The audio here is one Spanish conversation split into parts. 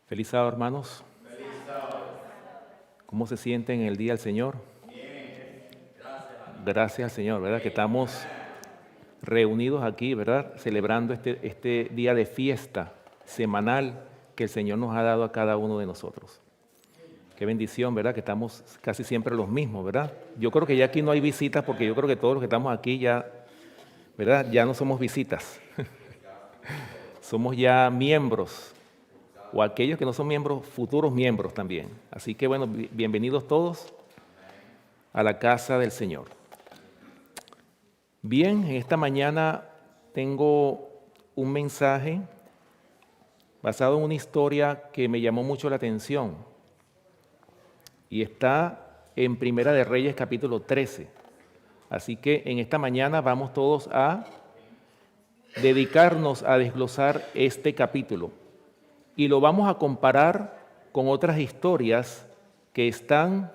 Feliz sábado, hermanos. ¿Cómo se sienten en el día del Señor? Gracias al Señor, ¿verdad? Que estamos reunidos aquí, ¿verdad? Celebrando este día de fiesta semanal que el Señor nos ha dado a cada uno de nosotros. Qué bendición, ¿verdad? Que estamos casi siempre los mismos, ¿verdad? Yo creo que ya aquí no hay visitas porque yo creo que todos los que estamos aquí ya, ¿verdad? Ya no somos visitas. Somos ya miembros. O aquellos que no son miembros, futuros miembros también. Así que bueno, bienvenidos todos a la casa del Señor. Bien, en esta mañana tengo un mensaje basado en una historia que me llamó mucho la atención y está en Primera de Reyes capítulo 13. Así que en esta mañana vamos todos a dedicarnos a desglosar este capítulo. Y lo vamos a comparar con otras historias que están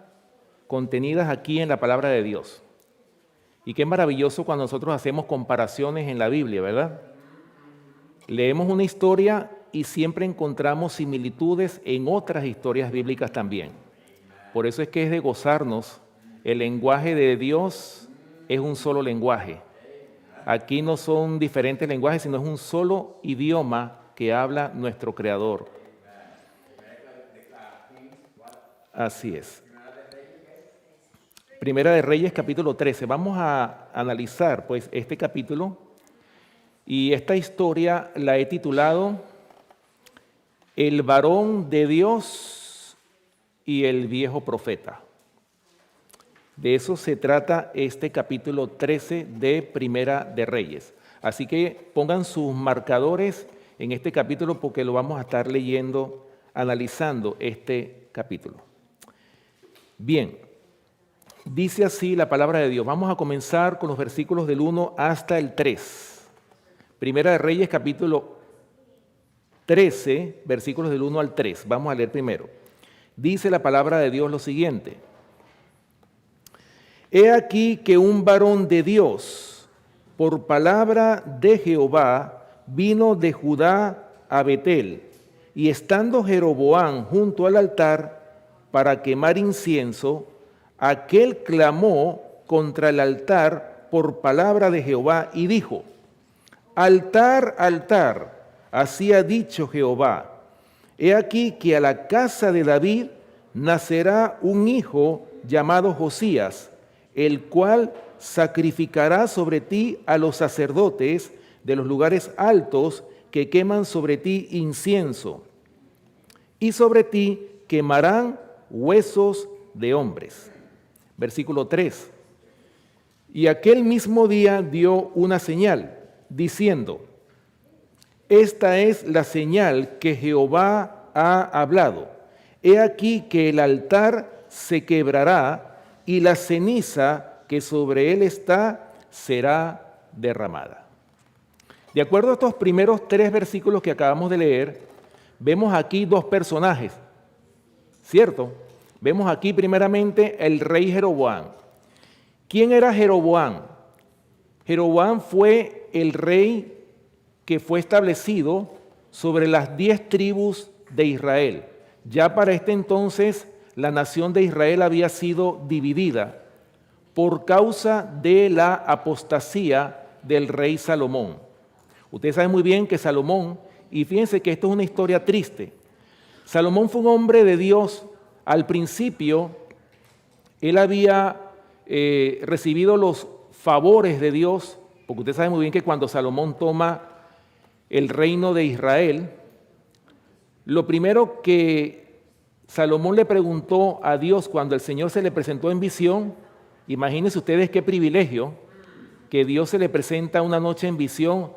contenidas aquí en la palabra de Dios. Y qué maravilloso cuando nosotros hacemos comparaciones en la Biblia, ¿verdad? Leemos una historia y siempre encontramos similitudes en otras historias bíblicas también. Por eso es que es de gozarnos. El lenguaje de Dios es un solo lenguaje. Aquí no son diferentes lenguajes, sino es un solo idioma que habla nuestro Creador. Así es. Primera de Reyes, capítulo 13. Vamos a analizar pues este capítulo y esta historia la he titulado El varón de Dios y el viejo profeta. De eso se trata este capítulo 13 de Primera de Reyes. Así que pongan sus marcadores en este capítulo porque lo vamos a estar leyendo, analizando este capítulo. Bien, dice así la palabra de Dios. Vamos a comenzar con los versículos del 1 hasta el 3. Primera de Reyes, capítulo 13, versículos del 1 al 3. Vamos a leer primero. Dice la palabra de Dios lo siguiente. He aquí que un varón de Dios, por palabra de Jehová, vino de Judá a Betel, y estando Jeroboam junto al altar para quemar incienso, aquel clamó contra el altar por palabra de Jehová y dijo: Altar, altar, así ha dicho Jehová, he aquí que a la casa de David nacerá un hijo llamado Josías, el cual sacrificará sobre ti a los sacerdotes de los lugares altos que queman sobre ti incienso, y sobre ti quemarán huesos de hombres. Versículo 3. Y aquel mismo día dio una señal, diciendo: Esta es la señal que Jehová ha hablado. He aquí que el altar se quebrará y la ceniza que sobre él está será derramada. De acuerdo a estos primeros 3 versículos que acabamos de leer, vemos aquí 2 personajes, ¿cierto? Vemos aquí primeramente el rey Jeroboam. ¿Quién era Jeroboam? Jeroboam fue el rey que fue establecido sobre las 10 tribus de Israel. Ya para este entonces la nación de Israel había sido dividida por causa de la apostasía del rey Salomón. Ustedes saben muy bien que Salomón, y fíjense que esto es una historia triste, Salomón fue un hombre de Dios. Al principio, él había recibido los favores de Dios, porque ustedes saben muy bien que cuando Salomón toma el reino de Israel, lo primero que Salomón le preguntó a Dios cuando el Señor se le presentó en visión, imagínense ustedes qué privilegio, que Dios se le presenta una noche en visión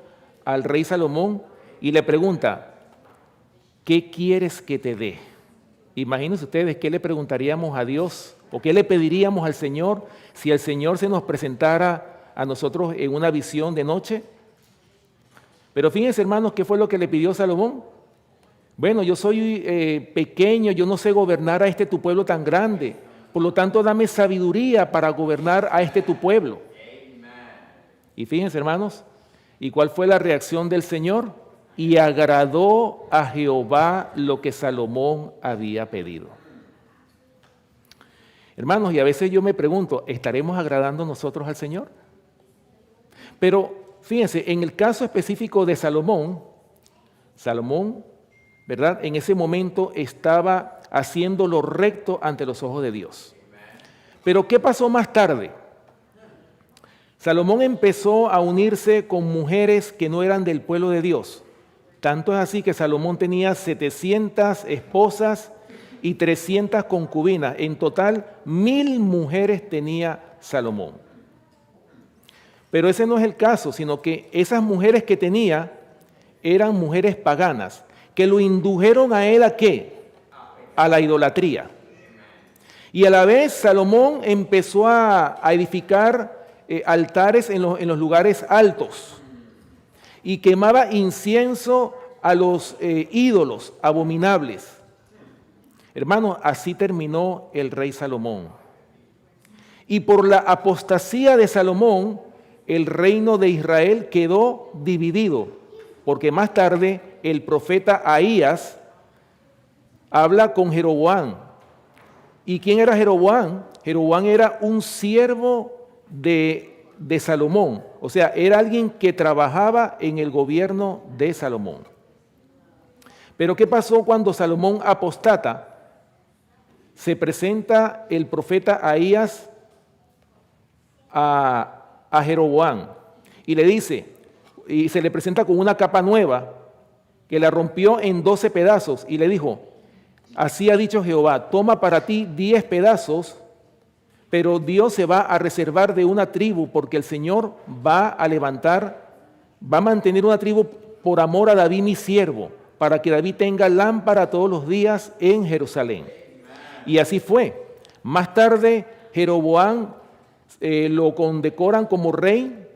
al rey Salomón y le pregunta: ¿qué quieres que te dé? Imagínense ustedes qué le preguntaríamos a Dios o qué le pediríamos al Señor si el Señor se nos presentara a nosotros en una visión de noche. Pero fíjense, hermanos, ¿qué fue lo que le pidió Salomón? Bueno, yo soy pequeño, yo no sé gobernar a este tu pueblo tan grande, por lo tanto dame sabiduría para gobernar a este tu pueblo. Y fíjense, hermanos, ¿y cuál fue la reacción del Señor? y agradó a Jehová lo que Salomón había pedido. Hermanos, y a veces yo me pregunto, ¿estaremos agradando nosotros al Señor? Pero fíjense, en el caso específico de Salomón, ¿verdad? En ese momento estaba haciendo lo recto ante los ojos de Dios. Pero ¿qué pasó más tarde? Salomón empezó a unirse con mujeres que no eran del pueblo de Dios. Tanto es así que Salomón tenía 700 esposas y 300 concubinas. En total, 1000 mujeres tenía Salomón. Pero ese no es el caso, sino que esas mujeres que tenía eran mujeres paganas, que lo indujeron a él ¿a qué? A la idolatría. Y a la vez Salomón empezó a edificar altares en los lugares altos y quemaba incienso a los ídolos abominables. Hermanos, así terminó el rey Salomón. Y por la apostasía de Salomón, el reino de Israel quedó dividido, porque más tarde el profeta Ahías habla con Jeroboam. ¿Y quién era Jeroboam? Jeroboam era un siervo de Salomón, o sea, era alguien que trabajaba en el gobierno de Salomón. Pero ¿qué pasó cuando Salomón apostata? Se presenta el profeta Ahías a Jeroboam y le dice, y se le presenta con una capa nueva que la rompió en 12 pedazos y le dijo, así ha dicho Jehová, toma para ti 10 pedazos, pero Dios se va a reservar de una tribu porque el Señor va a mantener una tribu por amor a David mi siervo, para que David tenga lámpara todos los días en Jerusalén. Y así fue. Más tarde Jeroboam lo condecoran como rey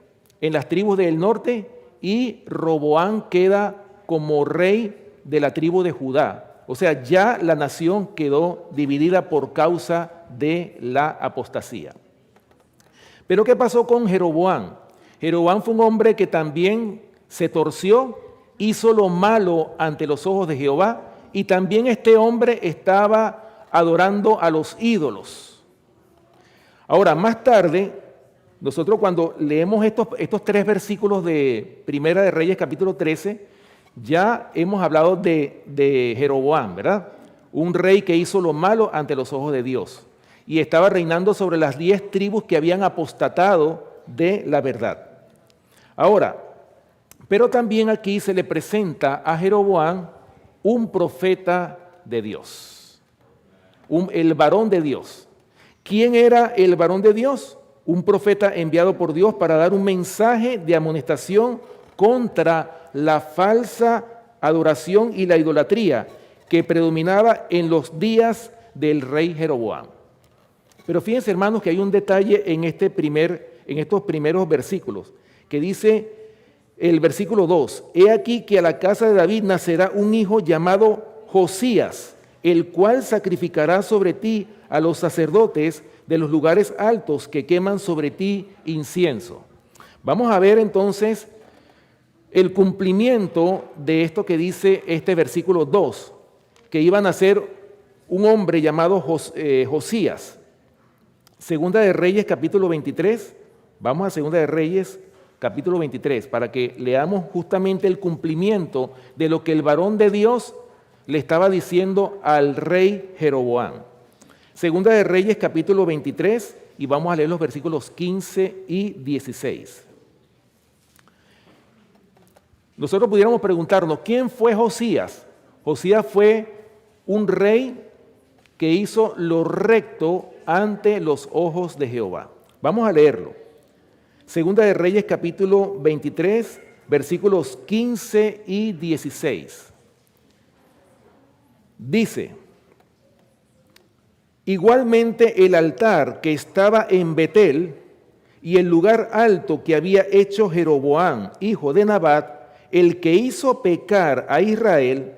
en las tribus del norte y Roboam queda como rey de la tribu de Judá. O sea, ya la nación quedó dividida por causa de la apostasía. Pero ¿qué pasó con Jeroboam? Jeroboam fue un hombre que también se torció, hizo lo malo ante los ojos de Jehová y también este hombre estaba adorando a los ídolos. Ahora, más tarde, nosotros cuando leemos estos 3 versículos de Primera de Reyes, capítulo 13, ya hemos hablado de Jeroboam, ¿verdad? Un rey que hizo lo malo ante los ojos de Dios y estaba reinando sobre las 10 tribus que habían apostatado de la verdad. Ahora, pero también aquí se le presenta a Jeroboam un profeta de Dios, el varón de Dios. ¿Quién era el varón de Dios? Un profeta enviado por Dios para dar un mensaje de amonestación contra la falsa adoración y la idolatría que predominaba en los días del rey Jeroboam. Pero fíjense, hermanos, que hay un detalle en estos primeros versículos, que dice el versículo 2, he aquí que a la casa de David nacerá un hijo llamado Josías, el cual sacrificará sobre ti a los sacerdotes de los lugares altos que queman sobre ti incienso. Vamos a ver entonces el cumplimiento de esto que dice este versículo 2, que iba a nacer un hombre llamado Josías. Segunda de Reyes, capítulo 23. Vamos a Segunda de Reyes, capítulo 23, para que leamos justamente el cumplimiento de lo que el varón de Dios le estaba diciendo al rey Jeroboam. Segunda de Reyes, capítulo 23, y vamos a leer los versículos 15 y 16. Nosotros pudiéramos preguntarnos, ¿quién fue Josías? Josías fue un rey que hizo lo recto ante los ojos de Jehová. Vamos a leerlo. Segunda de Reyes, capítulo 23, versículos 15 y 16. Dice, igualmente el altar que estaba en Betel y el lugar alto que había hecho Jeroboam, hijo de Nabat, el que hizo pecar a Israel,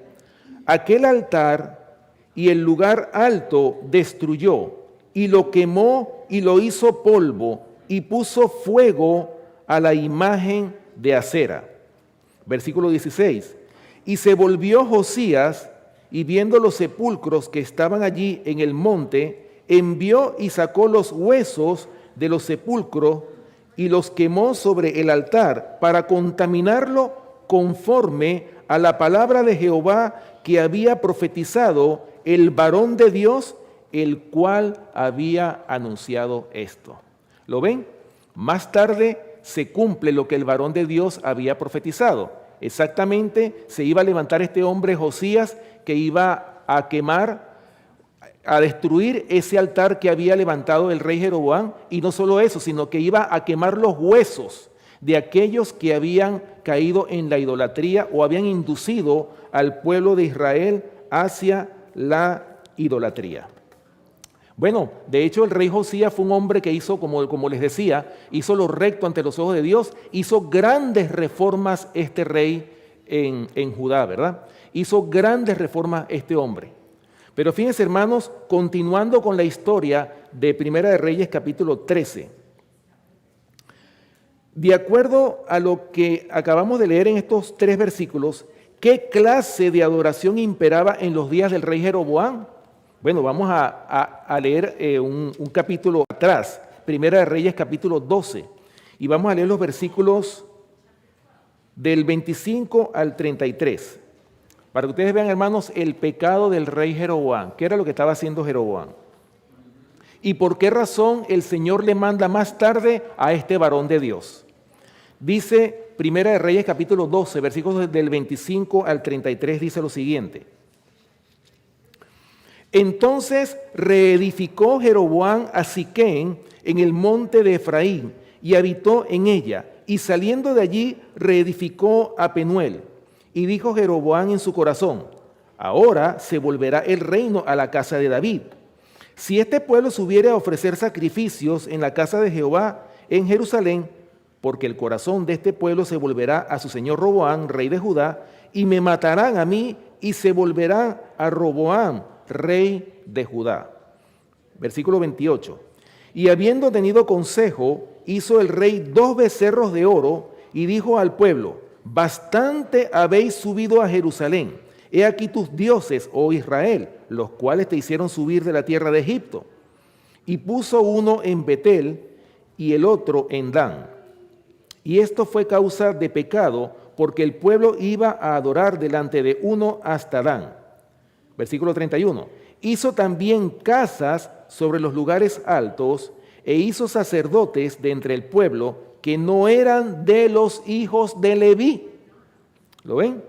aquel altar y el lugar alto destruyó y lo quemó y lo hizo polvo y puso fuego a la imagen de acera. Versículo 16. Y se volvió Josías, y viendo los sepulcros que estaban allí en el monte, envió y sacó los huesos de los sepulcros y los quemó sobre el altar para contaminarlo conforme a la palabra de Jehová que había profetizado el varón de Dios, el cual había anunciado esto. ¿Lo ven? Más tarde se cumple lo que el varón de Dios había profetizado. Exactamente, se iba a levantar este hombre Josías que iba a quemar, a destruir ese altar que había levantado el rey Jeroboam, y no solo eso, sino que iba a quemar los huesos de aquellos que habían caído en la idolatría o habían inducido al pueblo de Israel hacia la idolatría. Bueno, de hecho el rey Josías fue un hombre que hizo, como les decía, hizo lo recto ante los ojos de Dios, hizo grandes reformas este rey en Judá, ¿verdad? Hizo grandes reformas este hombre. Pero fíjense, hermanos, continuando con la historia de Primera de Reyes capítulo 13. De acuerdo a lo que acabamos de leer en estos 3 versículos, ¿qué clase de adoración imperaba en los días del rey Jeroboam? Bueno, vamos a leer un capítulo atrás, Primera de Reyes capítulo 12, y vamos a leer los versículos del 25 al 33, para que ustedes vean, hermanos, el pecado del rey Jeroboam. ¿Qué era lo que estaba haciendo Jeroboam? ¿Y por qué razón el Señor le manda más tarde a este varón de Dios? Dice Primera de Reyes capítulo 12, versículos del 25 al 33, dice lo siguiente. Entonces reedificó Jeroboam a Siquem en el monte de Efraín y habitó en ella, y saliendo de allí reedificó a Penuel. Y dijo Jeroboam en su corazón: ahora se volverá el reino a la casa de David. Si este pueblo subiere a ofrecer sacrificios en la casa de Jehová en Jerusalén, porque el corazón de este pueblo se volverá a su señor Roboam, rey de Judá, y me matarán a mí, y se volverán a Roboam, rey de Judá. Versículo 28. Y habiendo tenido consejo, hizo el rey 2 becerros de oro y dijo al pueblo: bastante habéis subido a Jerusalén. He aquí tus dioses, oh Israel, los cuales te hicieron subir de la tierra de Egipto. Y puso uno en Betel y el otro en Dan. Y esto fue causa de pecado, porque el pueblo iba a adorar delante de uno hasta Dan. Versículo 31. Hizo también casas sobre los lugares altos e hizo sacerdotes de entre el pueblo que no eran de los hijos de Leví. ¿Lo ven?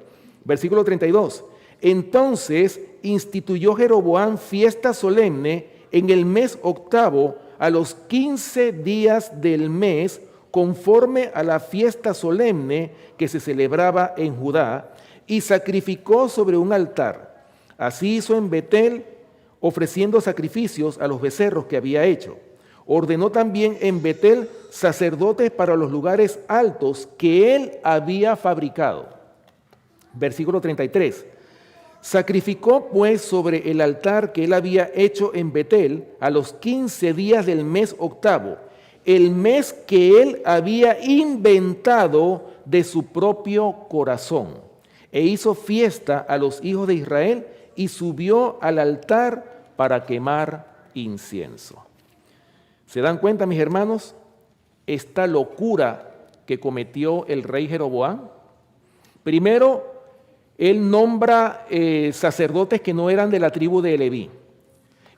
Versículo 32. Entonces instituyó Jeroboam fiesta solemne en el mes 8, a los 15 días del mes, conforme a la fiesta solemne que se celebraba en Judá, y sacrificó sobre un altar. Así hizo en Betel, ofreciendo sacrificios a los becerros que había hecho. Ordenó también en Betel sacerdotes para los lugares altos que él había fabricado. Versículo 33. Sacrificó pues sobre el altar que él había hecho en Betel a los 15 días del mes 8, el mes que él había inventado de su propio corazón, e hizo fiesta a los hijos de Israel y subió al altar para quemar incienso. ¿Se dan cuenta, mis hermanos, esta locura que cometió el rey Jeroboam? Primero, él nombra sacerdotes que no eran de la tribu de Leví.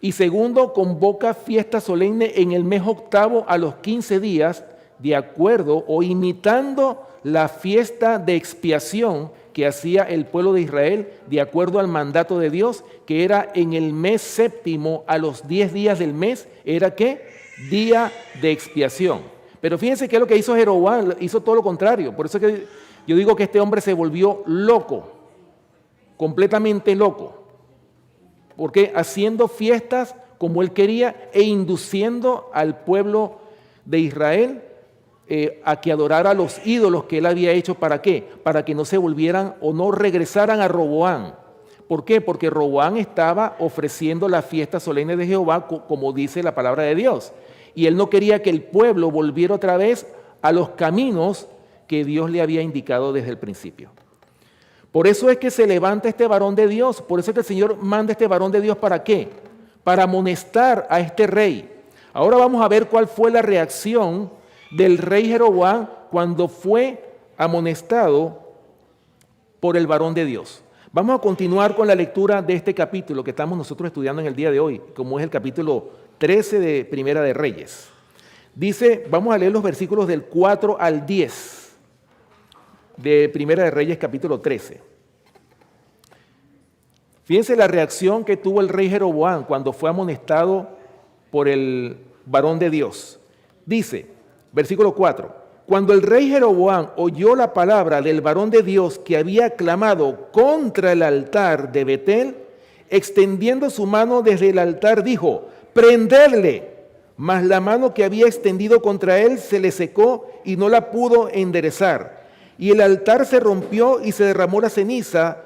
Y segundo, convoca fiesta solemne en el mes 8 a los 15 días, de acuerdo o imitando la fiesta de expiación que hacía el pueblo de Israel, de acuerdo al mandato de Dios, que era en el mes 7, a los 10 días del mes, ¿era qué? Día de expiación. Pero fíjense que lo que hizo Jeroboam, hizo todo lo contrario. Por eso es que yo digo que este hombre se volvió loco, completamente loco. Porque haciendo fiestas como él quería e induciendo al pueblo de Israel a que adorara a los ídolos que él había hecho. ¿Para qué? Para que no se volvieran o no regresaran a Roboam. ¿Por qué? Porque Roboam estaba ofreciendo la fiesta solemne de Jehová, como dice la palabra de Dios. Y él no quería que el pueblo volviera otra vez a los caminos que Dios le había indicado desde el principio. Por eso es que se levanta este varón de Dios, por eso es que el Señor manda este varón de Dios, ¿para qué? Para amonestar a este rey. Ahora vamos a ver cuál fue la reacción del rey Jeroboam cuando fue amonestado por el varón de Dios. Vamos a continuar con la lectura de este capítulo que estamos nosotros estudiando en el día de hoy, como es el capítulo 13 de Primera de Reyes. Dice, vamos a leer los versículos del 4 al 10 de Primera de Reyes capítulo 13. Fíjense la reacción que tuvo el rey Jeroboam cuando fue amonestado por el varón de Dios. Dice, versículo 4, cuando el rey Jeroboam oyó la palabra del varón de Dios que había clamado contra el altar de Betel, extendiendo su mano desde el altar, dijo, prendedle. Mas la mano que había extendido contra él se le secó y no la pudo enderezar. Y el altar se rompió y se derramó la ceniza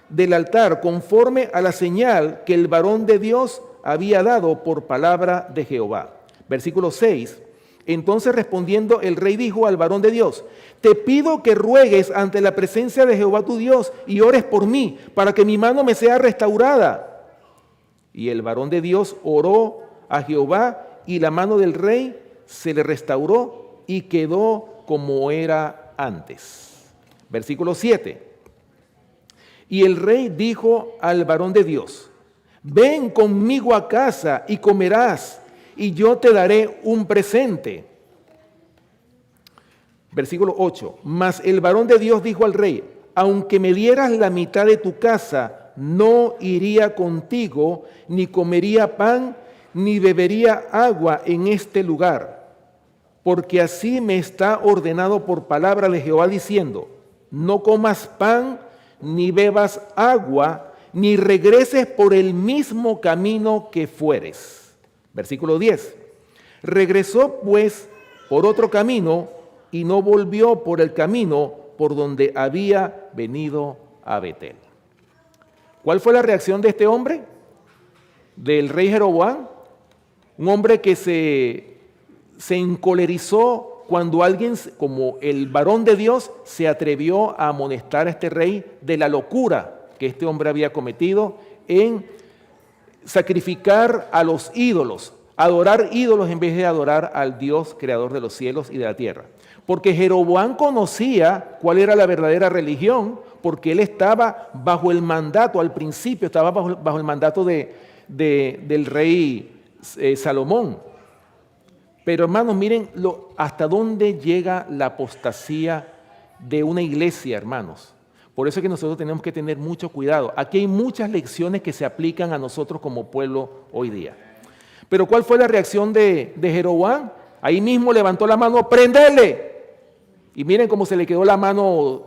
del altar conforme a la señal que el varón de Dios había dado por palabra de Jehová. Versículo 6. Entonces respondiendo el rey dijo al varón de Dios, te pido que ruegues ante la presencia de Jehová tu Dios y ores por mí para que mi mano me sea restaurada. Y el varón de Dios oró a Jehová y la mano del rey se le restauró y quedó como era antes. Versículo 7. Y el rey dijo al varón de Dios, ven conmigo a casa y comerás, y yo te daré un presente. Versículo 8. Mas el varón de Dios dijo al rey, aunque me dieras la mitad de tu casa, no iría contigo, ni comería pan, ni bebería agua en este lugar. Porque así me está ordenado por palabra de Jehová diciendo, no comas pan, ni bebas agua, ni regreses por el mismo camino que fueres. Versículo 10. Regresó pues por otro camino y no volvió por el camino por donde había venido a Betel. ¿Cuál fue la reacción de este hombre? Del rey Jeroboam. Un hombre que se encolerizó cuando alguien, como el varón de Dios, se atrevió a amonestar a este rey de la locura que este hombre había cometido en sacrificar a los ídolos, adorar ídolos en vez de adorar al Dios creador de los cielos y de la tierra. Porque Jeroboam conocía cuál era la verdadera religión, porque él estaba bajo el mandato, al principio estaba bajo el mandato del rey Salomón. Pero hermanos, miren hasta dónde llega la apostasía de una iglesia, hermanos. Por eso es que nosotros tenemos que tener mucho cuidado. Aquí hay muchas lecciones que se aplican a nosotros como pueblo hoy día. Pero ¿cuál fue la reacción de Jeroboam? Ahí mismo levantó la mano, ¡prendele! Y miren cómo se le quedó la mano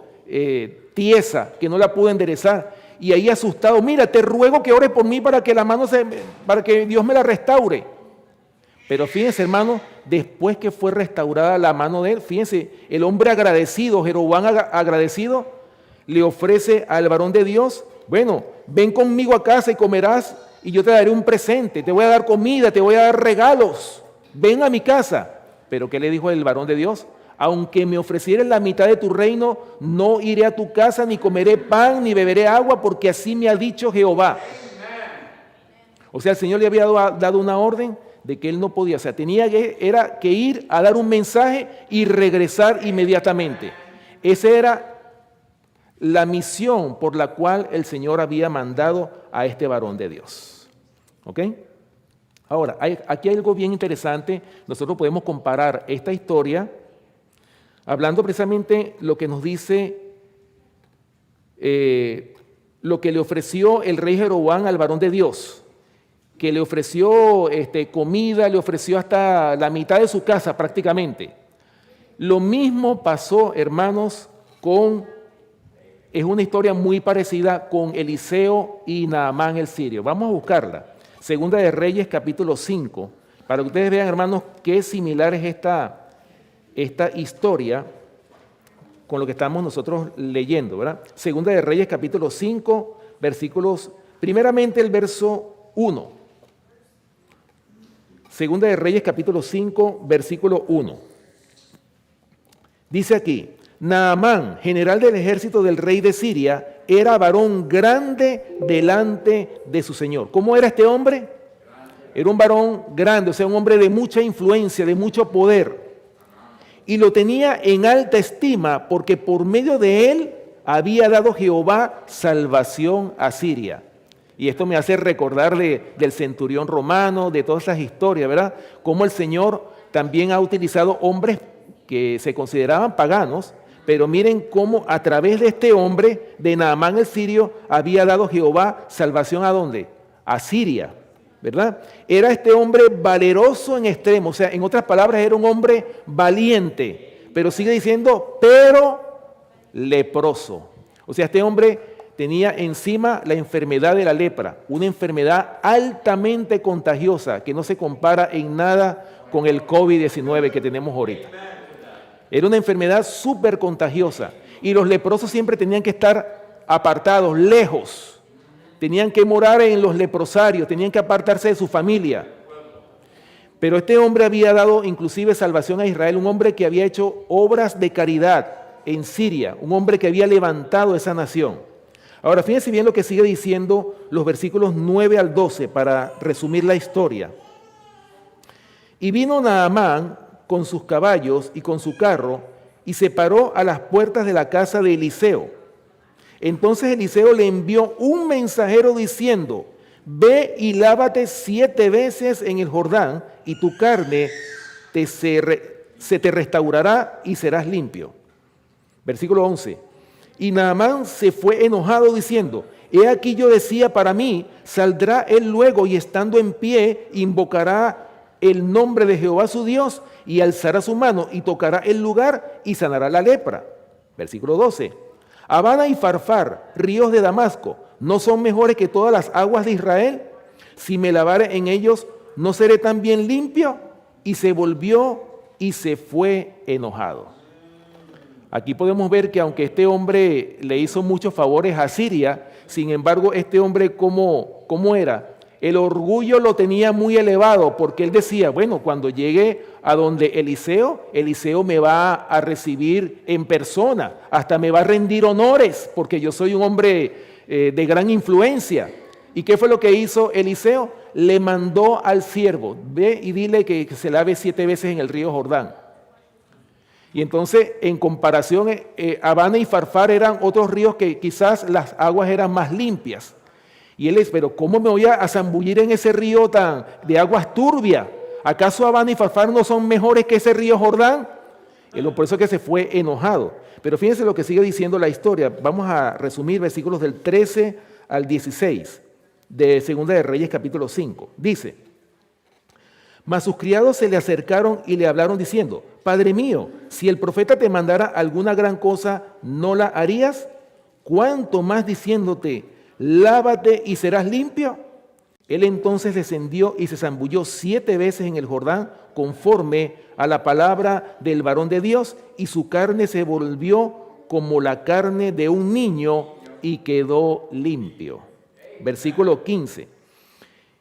tiesa, que no la pudo enderezar. Y ahí asustado, mira, te ruego que ores por mí para que para que Dios me la restaure. Pero fíjense, hermano, después que fue restaurada la mano de él, fíjense, el hombre agradecido, Jeroboam agradecido, le ofrece al varón de Dios, bueno, ven conmigo a casa y comerás y yo te daré un presente, te voy a dar comida, te voy a dar regalos, ven a mi casa. Pero ¿qué le dijo el varón de Dios? Aunque me ofrecieres la mitad de tu reino, no iré a tu casa, ni comeré pan, ni beberé agua, porque así me ha dicho Jehová. O sea, el Señor le había dado una orden de que él no podía, o sea, era que ir a dar un mensaje y regresar inmediatamente. Esa era la misión por la cual el Señor había mandado a este varón de Dios. ¿Ok? Ahora, aquí hay algo bien interesante. Nosotros podemos comparar esta historia hablando precisamente lo que nos dice, lo que le ofreció el rey Jeroboam al varón de Dios, que le ofreció comida, le ofreció hasta la mitad de su casa prácticamente. Lo mismo pasó, hermanos, es una historia muy parecida con Eliseo y Naamán el sirio. Vamos a buscarla. Segunda de Reyes, capítulo 5, para que ustedes vean, hermanos, qué similar es esta historia con lo que estamos nosotros leyendo, ¿verdad? Segunda de Reyes, capítulo 5, versículos, primeramente el verso 1. Segunda de Reyes, capítulo 5, versículo 1. Dice aquí, Naamán, general del ejército del rey de Siria, era varón grande delante de su Señor. ¿Cómo era este hombre? Era un varón grande, o sea, un hombre de mucha influencia, de mucho poder. Y lo tenía en alta estima porque por medio de él había dado Jehová salvación a Siria. Y esto me hace recordar del centurión romano, de todas esas historias, ¿verdad? Cómo el Señor también ha utilizado hombres que se consideraban paganos, pero miren cómo a través de este hombre, de Naamán el sirio, había dado Jehová salvación ¿a dónde? A Siria, ¿verdad? Era este hombre valeroso en extremo, o sea, en otras palabras, era un hombre valiente, pero sigue diciendo, pero leproso. O sea, este hombre tenía encima la enfermedad de la lepra, una enfermedad altamente contagiosa que no se compara en nada con el COVID-19 que tenemos ahorita. Era una enfermedad súper contagiosa y los leprosos siempre tenían que estar apartados, lejos. Tenían que morar en los leprosarios, tenían que apartarse de su familia. Pero este hombre había dado inclusive salvación a Israel, un hombre que había hecho obras de caridad en Siria, un hombre que había levantado esa nación. Ahora, fíjense bien lo que sigue diciendo los versículos 9 al 12 para resumir la historia. Y vino Naamán con sus caballos y con su carro y se paró a las puertas de la casa de Eliseo. Entonces Eliseo le envió un mensajero diciendo, ve y lávate 7 veces en el Jordán y tu carne se te restaurará y serás limpio. Versículo 11. Y Naamán se fue enojado diciendo, he aquí yo decía para mí, saldrá él luego y estando en pie invocará el nombre de Jehová su Dios y alzará su mano y tocará el lugar y sanará la lepra. Versículo 12. Abana y Farfar, ríos de Damasco, ¿no son mejores que todas las aguas de Israel? Si me lavare en ellos, ¿no seré también limpio? Y se volvió y se fue enojado. Aquí podemos ver que aunque este hombre le hizo muchos favores a Siria, sin embargo, este hombre, ¿cómo era? El orgullo lo tenía muy elevado porque él decía, bueno, cuando llegue a donde Eliseo me va a recibir en persona, hasta me va a rendir honores porque yo soy un hombre de gran influencia. ¿Y qué fue lo que hizo Eliseo? Le mandó al siervo, ve y dile que se lave 7 veces en el río Jordán. Y entonces, en comparación, Abana y Farfar eran otros ríos que quizás las aguas eran más limpias. Y él dice, pero ¿cómo me voy a zambullir en ese río tan de aguas turbias? ¿Acaso Abana y Farfar no son mejores que ese río Jordán? Por eso es que se fue enojado. Pero fíjense lo que sigue diciendo la historia. Vamos a resumir versículos del 13 al 16 de Segunda de Reyes capítulo 5. Dice, mas sus criados se le acercaron y le hablaron diciendo, Padre mío, si el profeta te mandara alguna gran cosa, ¿no la harías? ¿Cuánto más diciéndote, lávate y serás limpio? Él entonces descendió y se zambulló 7 veces en el Jordán, conforme a la palabra del varón de Dios, y su carne se volvió como la carne de un niño y quedó limpio. Versículo 15.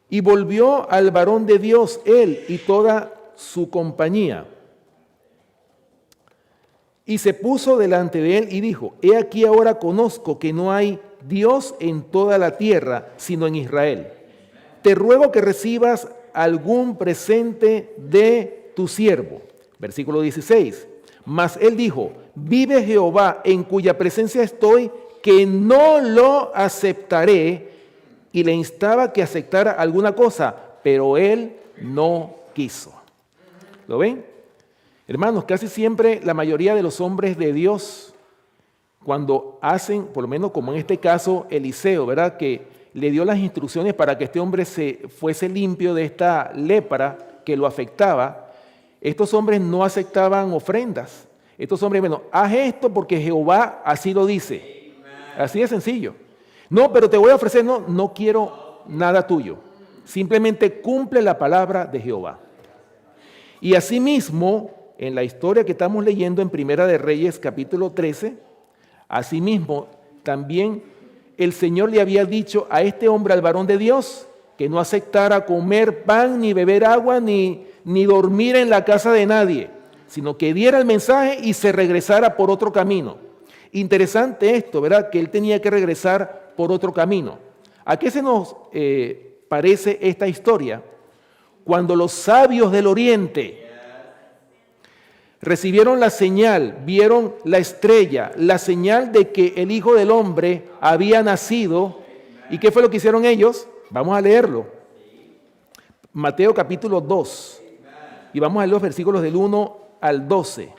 Y volvió al varón de Dios él y toda su compañía. Y se puso delante de él y dijo, he aquí ahora conozco que no hay Dios en toda la tierra, sino en Israel. Te ruego que recibas algún presente de tu siervo. Versículo 16. Mas él dijo, vive Jehová en cuya presencia estoy, que no lo aceptaré. Y le instaba que aceptara alguna cosa, pero él no quiso. ¿Lo ven? Hermanos, casi siempre la mayoría de los hombres de Dios, cuando hacen, por lo menos como en este caso Eliseo, ¿verdad? Que le dio las instrucciones para que este hombre se fuese limpio de esta lepra que lo afectaba, estos hombres no aceptaban ofrendas. Estos hombres, bueno, haz esto porque Jehová así lo dice. Así de sencillo. No, pero te voy a ofrecer, no quiero nada tuyo. Simplemente cumple la palabra de Jehová. Y asimismo, en la historia que estamos leyendo en Primera de Reyes, capítulo 13, asimismo, también el Señor le había dicho a este hombre, al varón de Dios, que no aceptara comer pan, ni beber agua, ni dormir en la casa de nadie, sino que diera el mensaje y se regresara por otro camino. Interesante esto, ¿verdad? Que él tenía que regresar por otro camino. ¿A qué se nos parece esta historia? Cuando los sabios del oriente recibieron la señal, vieron la estrella, la señal de que el Hijo del Hombre había nacido. ¿Y qué fue lo que hicieron ellos? Vamos a leerlo. Mateo capítulo 2. Y vamos a leer los versículos del 1 al 12.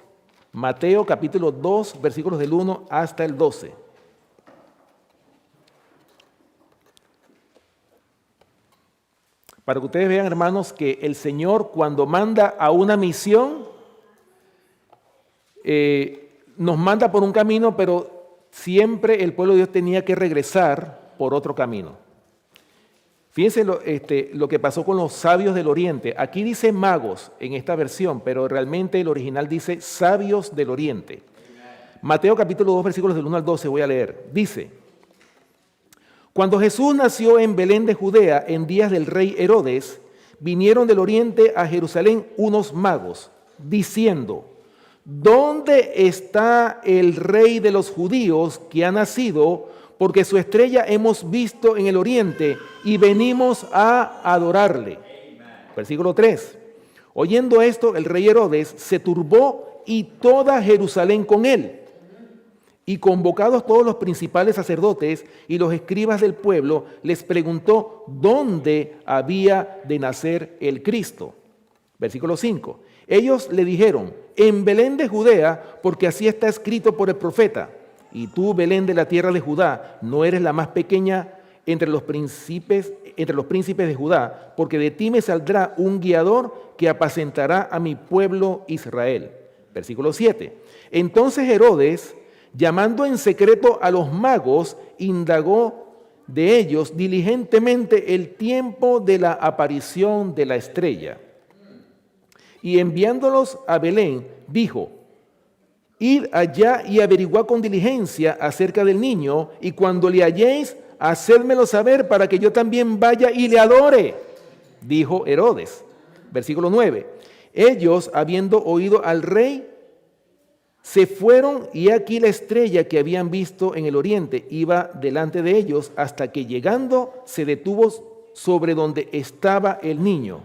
Mateo capítulo 2, versículos del 1 hasta el 12. Para que ustedes vean, hermanos, que el Señor cuando manda a una misión, nos manda por un camino, pero siempre el pueblo de Dios tenía que regresar por otro camino. Fíjense lo que pasó con los sabios del oriente. Aquí dice magos en esta versión, pero realmente el original dice sabios del oriente. Mateo capítulo 2, versículos del 1 al 12 voy a leer. Dice: Cuando Jesús nació en Belén de Judea en días del rey Herodes, vinieron del oriente a Jerusalén unos magos, diciendo: ¿Dónde está el rey de los judíos que ha nacido? Porque su estrella hemos visto en el oriente y venimos a adorarle. Versículo 3. Oyendo esto, el rey Herodes se turbó y toda Jerusalén con él. Y convocados todos los principales sacerdotes y los escribas del pueblo, les preguntó dónde había de nacer el Cristo. Versículo 5. Ellos le dijeron: en Belén de Judea, porque así está escrito por el profeta. Y tú, Belén de la tierra de Judá, no eres la más pequeña entre los príncipes de Judá, porque de ti me saldrá un guiador que apacentará a mi pueblo Israel. Versículo 7. Entonces Herodes, llamando en secreto a los magos, indagó de ellos diligentemente el tiempo de la aparición de la estrella. Y enviándolos a Belén, dijo: Id allá y averiguad con diligencia acerca del niño, y cuando le halléis, hacedmelo saber para que yo también vaya y le adore. Dijo Herodes. Versículo 9. Ellos, habiendo oído al rey, se fueron, y aquí la estrella que habían visto en el oriente iba delante de ellos, hasta que llegando se detuvo sobre donde estaba el niño.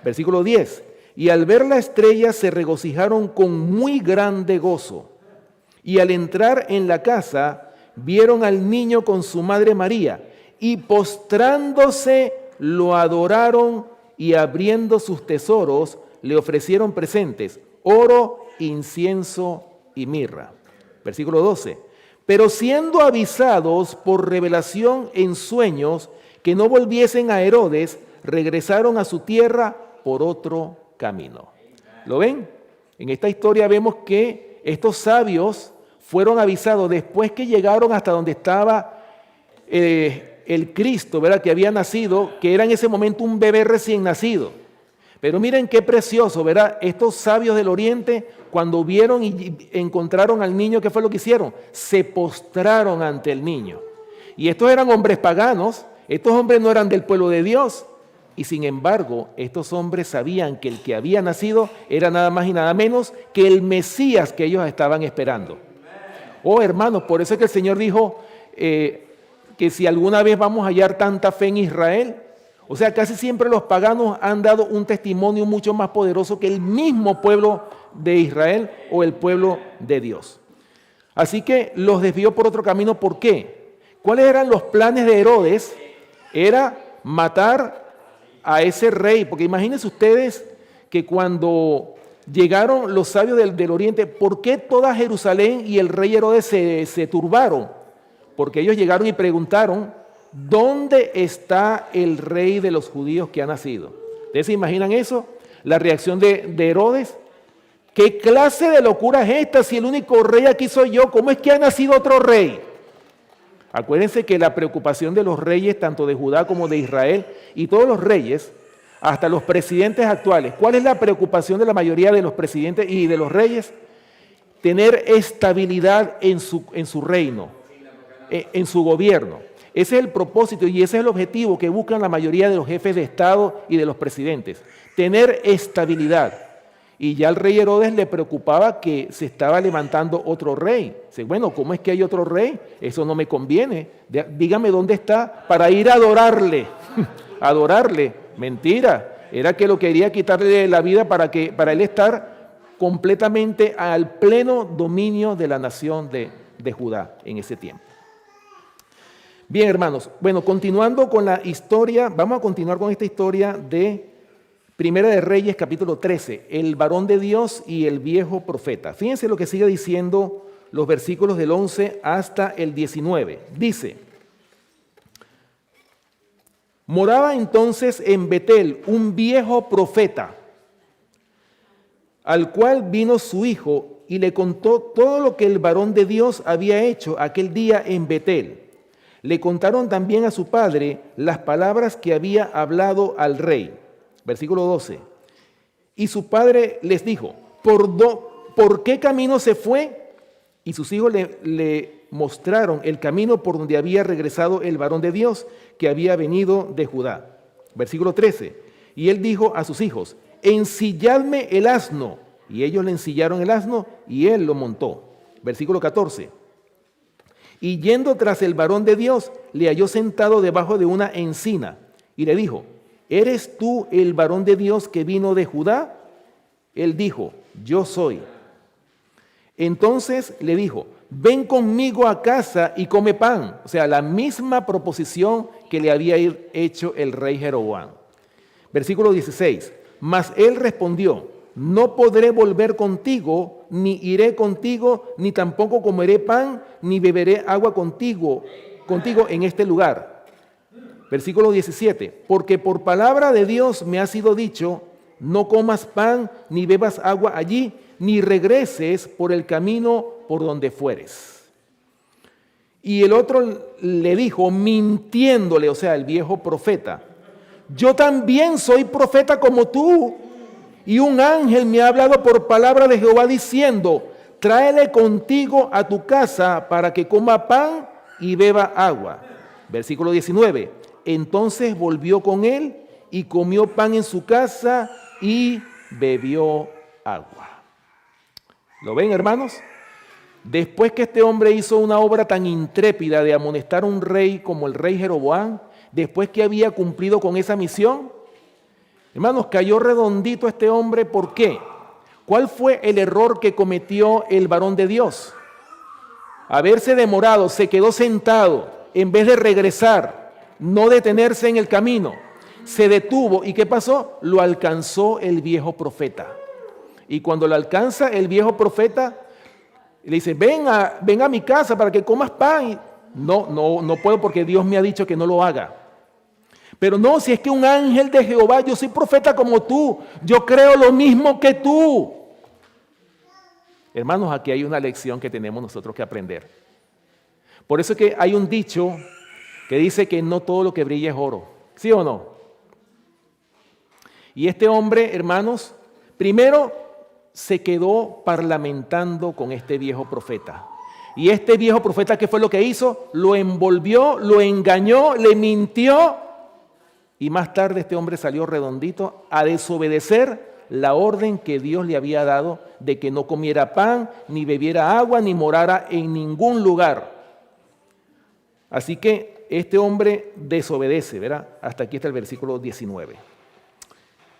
Versículo 10. Y al ver la estrella se regocijaron con muy grande gozo. Y al entrar en la casa, vieron al niño con su madre María, y postrándose lo adoraron, y abriendo sus tesoros le ofrecieron presentes: oro, incienso y mirra. Versículo 12. Pero siendo avisados por revelación en sueños que no volviesen a Herodes, regresaron a su tierra por otro camino. ¿Lo ven? En esta historia vemos que estos sabios fueron avisados después que llegaron hasta donde estaba el Cristo, ¿verdad? Que había nacido, que era en ese momento un bebé recién nacido. Pero miren qué precioso, ¿verdad? Estos sabios del oriente, cuando vieron y encontraron al niño, ¿qué fue lo que hicieron? Se postraron ante el niño. Y estos eran hombres paganos, estos hombres no eran del pueblo de Dios. Y sin embargo, estos hombres sabían que el que había nacido era nada más y nada menos que el Mesías que ellos estaban esperando. Oh, hermanos, por eso es que el Señor dijo que si alguna vez vamos a hallar tanta fe en Israel, o sea, casi siempre los paganos han dado un testimonio mucho más poderoso que el mismo pueblo de Israel o el pueblo de Dios. Así que los desvió por otro camino. ¿Por qué? ¿Cuáles eran los planes de Herodes? Era matar a ese rey, porque imagínense ustedes que cuando llegaron los sabios del oriente, ¿por qué toda Jerusalén y el rey Herodes se turbaron? Porque ellos llegaron y preguntaron: ¿dónde está el rey de los judíos que ha nacido? ¿Ustedes se imaginan eso? La reacción de Herodes: ¿qué clase de locura es esta? Si el único rey aquí soy yo, ¿cómo es que ha nacido otro rey? Acuérdense que la preocupación de los reyes, tanto de Judá como de Israel, y todos los reyes, hasta los presidentes actuales, ¿cuál es la preocupación de la mayoría de los presidentes y de los reyes? Tener estabilidad en su reino, en su gobierno. Ese es el propósito y ese es el objetivo que buscan la mayoría de los jefes de Estado y de los presidentes. Tener estabilidad. Y ya al rey Herodes le preocupaba que se estaba levantando otro rey. Dice, bueno, ¿cómo es que hay otro rey? Eso no me conviene. Dígame dónde está para ir a adorarle. Adorarle. Mentira. Era que lo quería quitarle la vida para él estar completamente al pleno dominio de la nación de Judá en ese tiempo. Bien, hermanos. Bueno, continuando con la historia, vamos a continuar con esta historia de Primera de Reyes, capítulo 13, el varón de Dios y el viejo profeta. Fíjense lo que sigue diciendo los versículos del 11 hasta el 19. Dice, moraba entonces en Betel un viejo profeta, al cual vino su hijo y le contó todo lo que el varón de Dios había hecho aquel día en Betel. Le contaron también a su padre las palabras que había hablado al rey. Versículo 12. Y su padre les dijo, ¿por qué camino se fue? Y sus hijos le mostraron el camino por donde había regresado el varón de Dios que había venido de Judá. Versículo 13. Y él dijo a sus hijos, ensilladme el asno. Y ellos le ensillaron el asno y él lo montó. Versículo 14. Y yendo tras el varón de Dios, le halló sentado debajo de una encina y le dijo, ¿eres tú el varón de Dios que vino de Judá? Él dijo, yo soy. Entonces le dijo, ven conmigo a casa y come pan. O sea, la misma proposición que le había hecho el rey Jeroboam. Versículo 16. Mas él respondió, no podré volver contigo, ni iré contigo, ni tampoco comeré pan, ni beberé agua contigo en este lugar. Versículo 17, porque por palabra de Dios me ha sido dicho, no comas pan ni bebas agua allí, ni regreses por el camino por donde fueres. Y el otro le dijo, mintiéndole, o sea, el viejo profeta, yo también soy profeta como tú, y un ángel me ha hablado por palabra de Jehová diciendo, tráele contigo a tu casa para que coma pan y beba agua. Versículo 19, entonces volvió con él y comió pan en su casa y bebió agua. ¿Lo ven, hermanos? Después que este hombre hizo una obra tan intrépida de amonestar a un rey como el rey Jeroboam, después que había cumplido con esa misión, hermanos, cayó redondito este hombre. ¿Por qué? ¿Cuál fue el error que cometió el varón de Dios? Haberse demorado, se quedó sentado en vez de regresar, no detenerse en el camino. Se detuvo y ¿qué pasó? Lo alcanzó el viejo profeta. Y cuando lo alcanza el viejo profeta, le dice, ven a mi casa para que comas pan. Y, no puedo porque Dios me ha dicho que no lo haga. Pero no, si es que un ángel de Jehová, yo soy profeta como tú, yo creo lo mismo que tú. Hermanos, aquí hay una lección que tenemos nosotros que aprender. Por eso es que hay un dicho que dice que no todo lo que brilla es oro. ¿Sí o no? Y este hombre, hermanos, primero se quedó parlamentando con este viejo profeta. Y este viejo profeta, ¿qué fue lo que hizo? Lo envolvió, lo engañó, le mintió. Y más tarde este hombre salió redondito a desobedecer la orden que Dios le había dado de que no comiera pan, ni bebiera agua, ni morara en ningún lugar. Así que este hombre desobedece, ¿verdad? Hasta aquí está el versículo 19.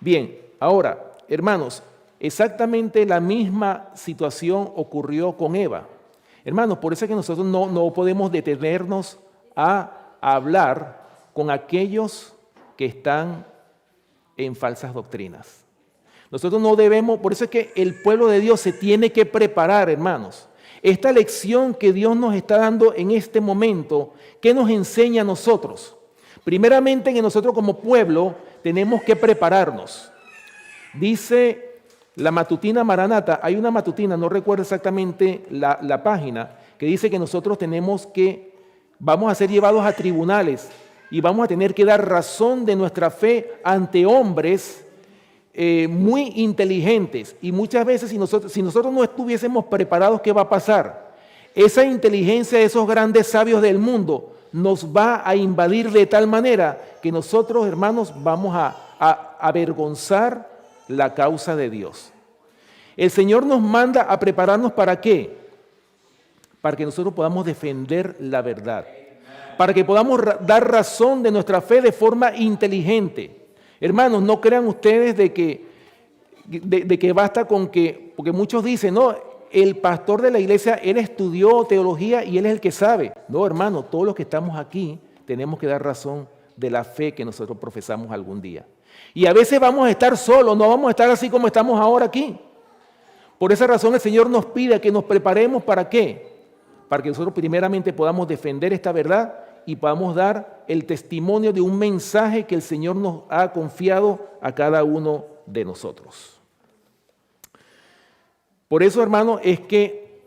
Bien, ahora, hermanos, exactamente la misma situación ocurrió con Eva. Hermanos, por eso es que nosotros no podemos detenernos a hablar con aquellos que están en falsas doctrinas. Nosotros no debemos, por eso es que el pueblo de Dios se tiene que preparar, hermanos. Esta lección que Dios nos está dando en este momento, ¿qué nos enseña a nosotros? Primeramente, que nosotros como pueblo tenemos que prepararnos. Dice la matutina Maranata, hay una matutina, no recuerdo exactamente la página, que dice que nosotros vamos a ser llevados a tribunales y vamos a tener que dar razón de nuestra fe ante hombres muy inteligentes. Y muchas veces si nosotros no estuviésemos preparados, ¿qué va a pasar? Esa inteligencia de esos grandes sabios del mundo nos va a invadir de tal manera que nosotros, hermanos, vamos a avergonzar la causa de Dios. El Señor nos manda a prepararnos ¿para qué? Para que nosotros podamos defender la verdad, para que podamos dar razón de nuestra fe de forma inteligente. Hermanos, no crean ustedes de que basta con que, porque muchos dicen, no, el pastor de la iglesia, él estudió teología y él es el que sabe. No, hermano, todos los que estamos aquí tenemos que dar razón de la fe que nosotros profesamos algún día. Y a veces vamos a estar solos, no vamos a estar así como estamos ahora aquí. Por esa razón el Señor nos pide que nos preparemos ¿para qué? Para que nosotros primeramente podamos defender esta verdad y podamos dar el testimonio de un mensaje que el Señor nos ha confiado a cada uno de nosotros. Por eso, hermano, es que,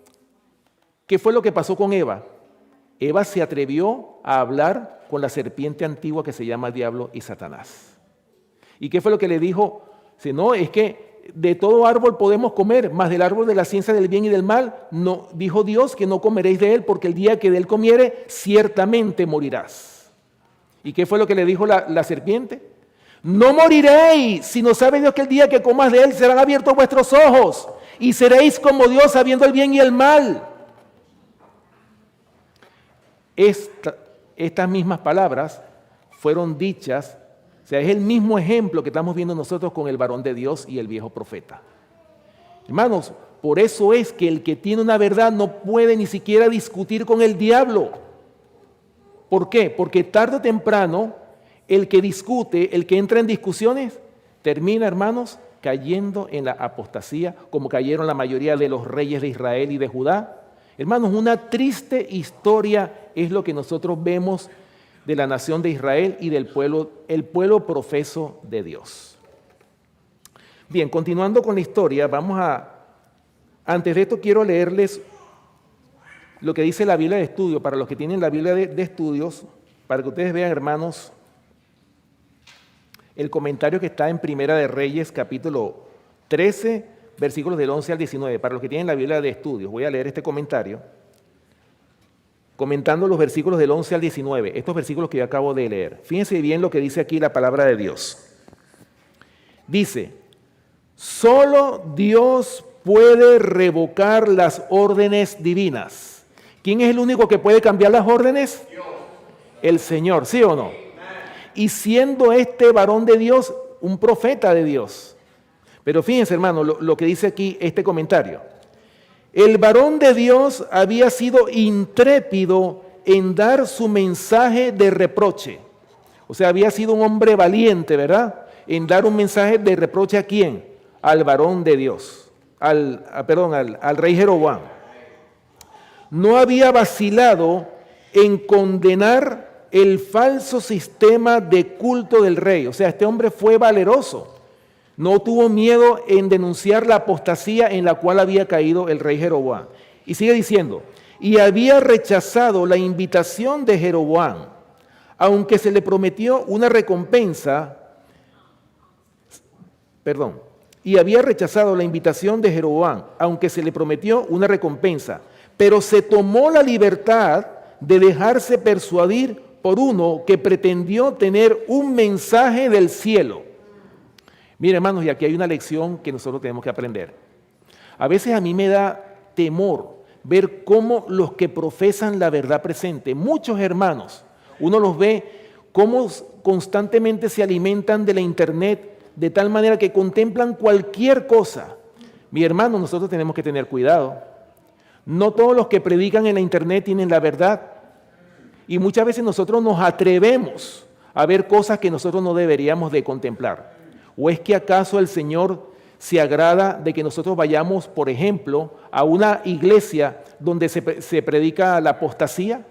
¿qué fue lo que pasó con Eva? Eva se atrevió a hablar con la serpiente antigua que se llama Diablo y Satanás. ¿Y qué fue lo que le dijo? Si no, es que de todo árbol podemos comer, mas del árbol de la ciencia del bien y del mal, no, dijo Dios que no comeréis de él, porque el día que de él comiere, ciertamente morirás. ¿Y qué fue lo que le dijo la serpiente? No moriréis, sino sabe Dios que el día que comas de él serán abiertos vuestros ojos y seréis como Dios sabiendo el bien y el mal. Estas mismas palabras fueron dichas, o sea, es el mismo ejemplo que estamos viendo nosotros con el varón de Dios y el viejo profeta. Hermanos, por eso es que el que tiene una verdad no puede ni siquiera discutir con el diablo. ¿Por qué? Porque tarde o temprano el que discute, el que entra en discusiones, termina, hermanos, cayendo en la apostasía, como cayeron la mayoría de los reyes de Israel y de Judá. Hermanos, una triste historia es lo que nosotros vemos de la nación de Israel y del pueblo, el pueblo profeso de Dios. Bien, continuando con la historia, antes de esto quiero leerles lo que dice la Biblia de Estudio, para los que tienen la Biblia de Estudios, para que ustedes vean, hermanos, el comentario que está en Primera de Reyes, capítulo 13, versículos del 11 al 19, para los que tienen la Biblia de Estudios. Voy a leer este comentario, comentando los versículos del 11 al 19, estos versículos que yo acabo de leer. Fíjense bien lo que dice aquí la palabra de Dios. Dice, solo Dios puede revocar las órdenes divinas. ¿Quién es el único que puede cambiar las órdenes? Dios. El Señor, ¿sí o no? Y siendo este varón de Dios, un profeta de Dios. Pero fíjense, hermano, lo que dice aquí este comentario. El varón de Dios había sido intrépido en dar su mensaje de reproche. O sea, había sido un hombre valiente, ¿verdad? En dar un mensaje de reproche ¿a quién? Al varón de Dios, al rey Jeroboam. No había vacilado en condenar el falso sistema de culto del rey. O sea, este hombre fue valeroso. No tuvo miedo en denunciar la apostasía en la cual había caído el rey Jeroboam. Y sigue diciendo, y había rechazado la invitación de Jeroboam, aunque se le prometió una recompensa, y había rechazado la invitación de Jeroboam, aunque se le prometió una recompensa, pero se tomó la libertad de dejarse persuadir por uno que pretendió tener un mensaje del cielo. Mire, hermanos, y aquí hay una lección que nosotros tenemos que aprender. A veces a mí me da temor ver cómo los que profesan la verdad presente, muchos hermanos, uno los ve cómo constantemente se alimentan de la internet de tal manera que contemplan cualquier cosa. Mi hermano, nosotros tenemos que tener cuidado. No todos los que predican en la internet tienen la verdad. Y muchas veces nosotros nos atrevemos a ver cosas que nosotros no deberíamos de contemplar. ¿O es que acaso el Señor se agrada de que nosotros vayamos, por ejemplo, a una iglesia donde se predica la apostasía?